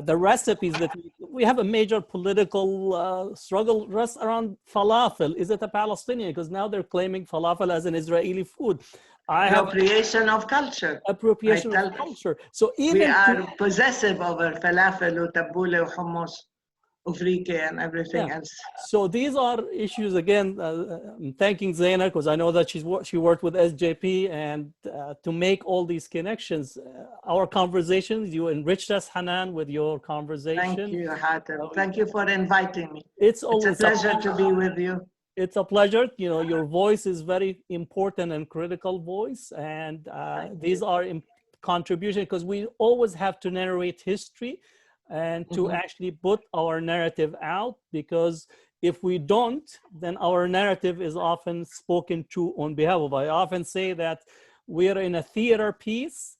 S2: the recipes that we have a major political struggle rests around falafel. Is it a Palestinian? Because now they're claiming falafel as an Israeli food.
S1: Appropriation of culture.
S2: Appropriation of culture. So even
S1: we are possessive over falafel, tabbouleh, hummus, ufrike, and everything else.
S2: So these are issues. Again, I'm thanking Zaina because I know that she worked with SJP, and to make all these connections, our conversations. You enriched us, Hanan, with your conversation.
S1: Thank you, Hatem. Thank you for inviting me.
S2: It's
S1: a pleasure to be with you.
S2: It's a pleasure. You know, your voice is very important and critical voice, and these are contributions because we always have to narrate history and to actually put our narrative out, because if we don't, then our narrative is often spoken to on behalf of. I often say that we're in a theater piece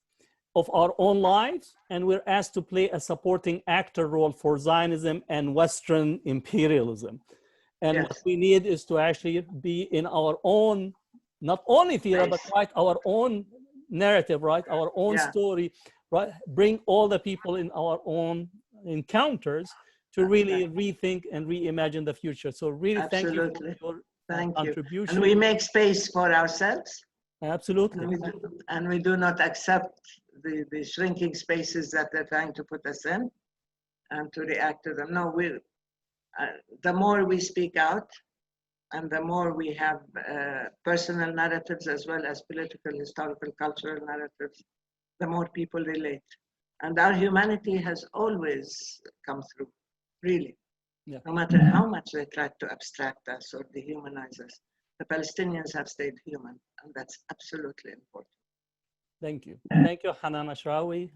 S2: of our own lives, and we're asked to play a supporting actor role for Zionism and Western imperialism. And what we need is to actually be in our own, not only theater, but write our own narrative, right? Our own story, right? Bring all the people in our own encounters to really rethink and reimagine the future. So really thank you for your contribution.
S1: And we make space for ourselves.
S2: Absolutely.
S1: And we do not accept the shrinking spaces that they're trying to put us in and to react to them. No, the more we speak out and the more we have personal narratives as well as political, historical, cultural narratives, the more people relate. And our humanity has always come through, really. No matter how much they tried to abstract us or dehumanize us, the Palestinians have stayed human, and that's absolutely important.
S2: Thank you. Thank you, Hanan Ashrawi.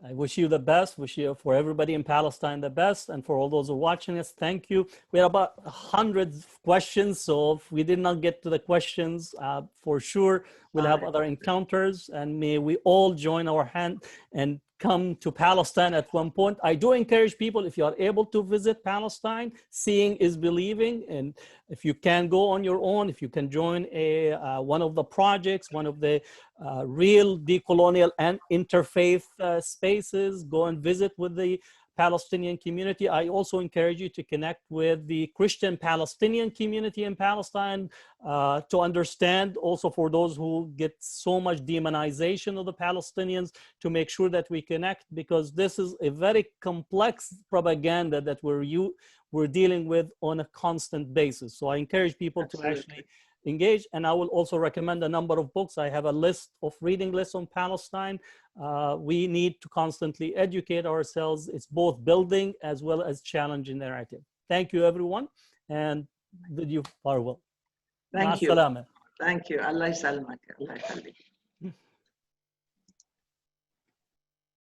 S2: I wish you the best. Wish you, for everybody in Palestine, the best. And for all those who are watching us, thank you. We have about 100 questions. So if we did not get to the questions, for sure, we'll have other encounters. And may we all join our hand and come to Palestine at one point. I do encourage people, if you are able to visit Palestine, seeing is believing. And if you can go on your own, if you can join one of the projects, one of the real decolonial and interfaith spaces, go and visit with the Palestinian community. I also encourage you to connect with the Christian Palestinian community in Palestine to understand, also for those who get so much demonization of the Palestinians, to make sure that we connect, because this is a very complex propaganda that we're dealing with on a constant basis. So I encourage people to actually engage, and I will also recommend a number of books. I have a list of reading lists on Palestine. We need to constantly educate ourselves. It's both building as well as challenging the narrative. Thank you, everyone, and bid you farewell.
S1: Thank you.
S2: Ma'as salama.
S1: Thank you. Allah يسلمك. Allah يخليك.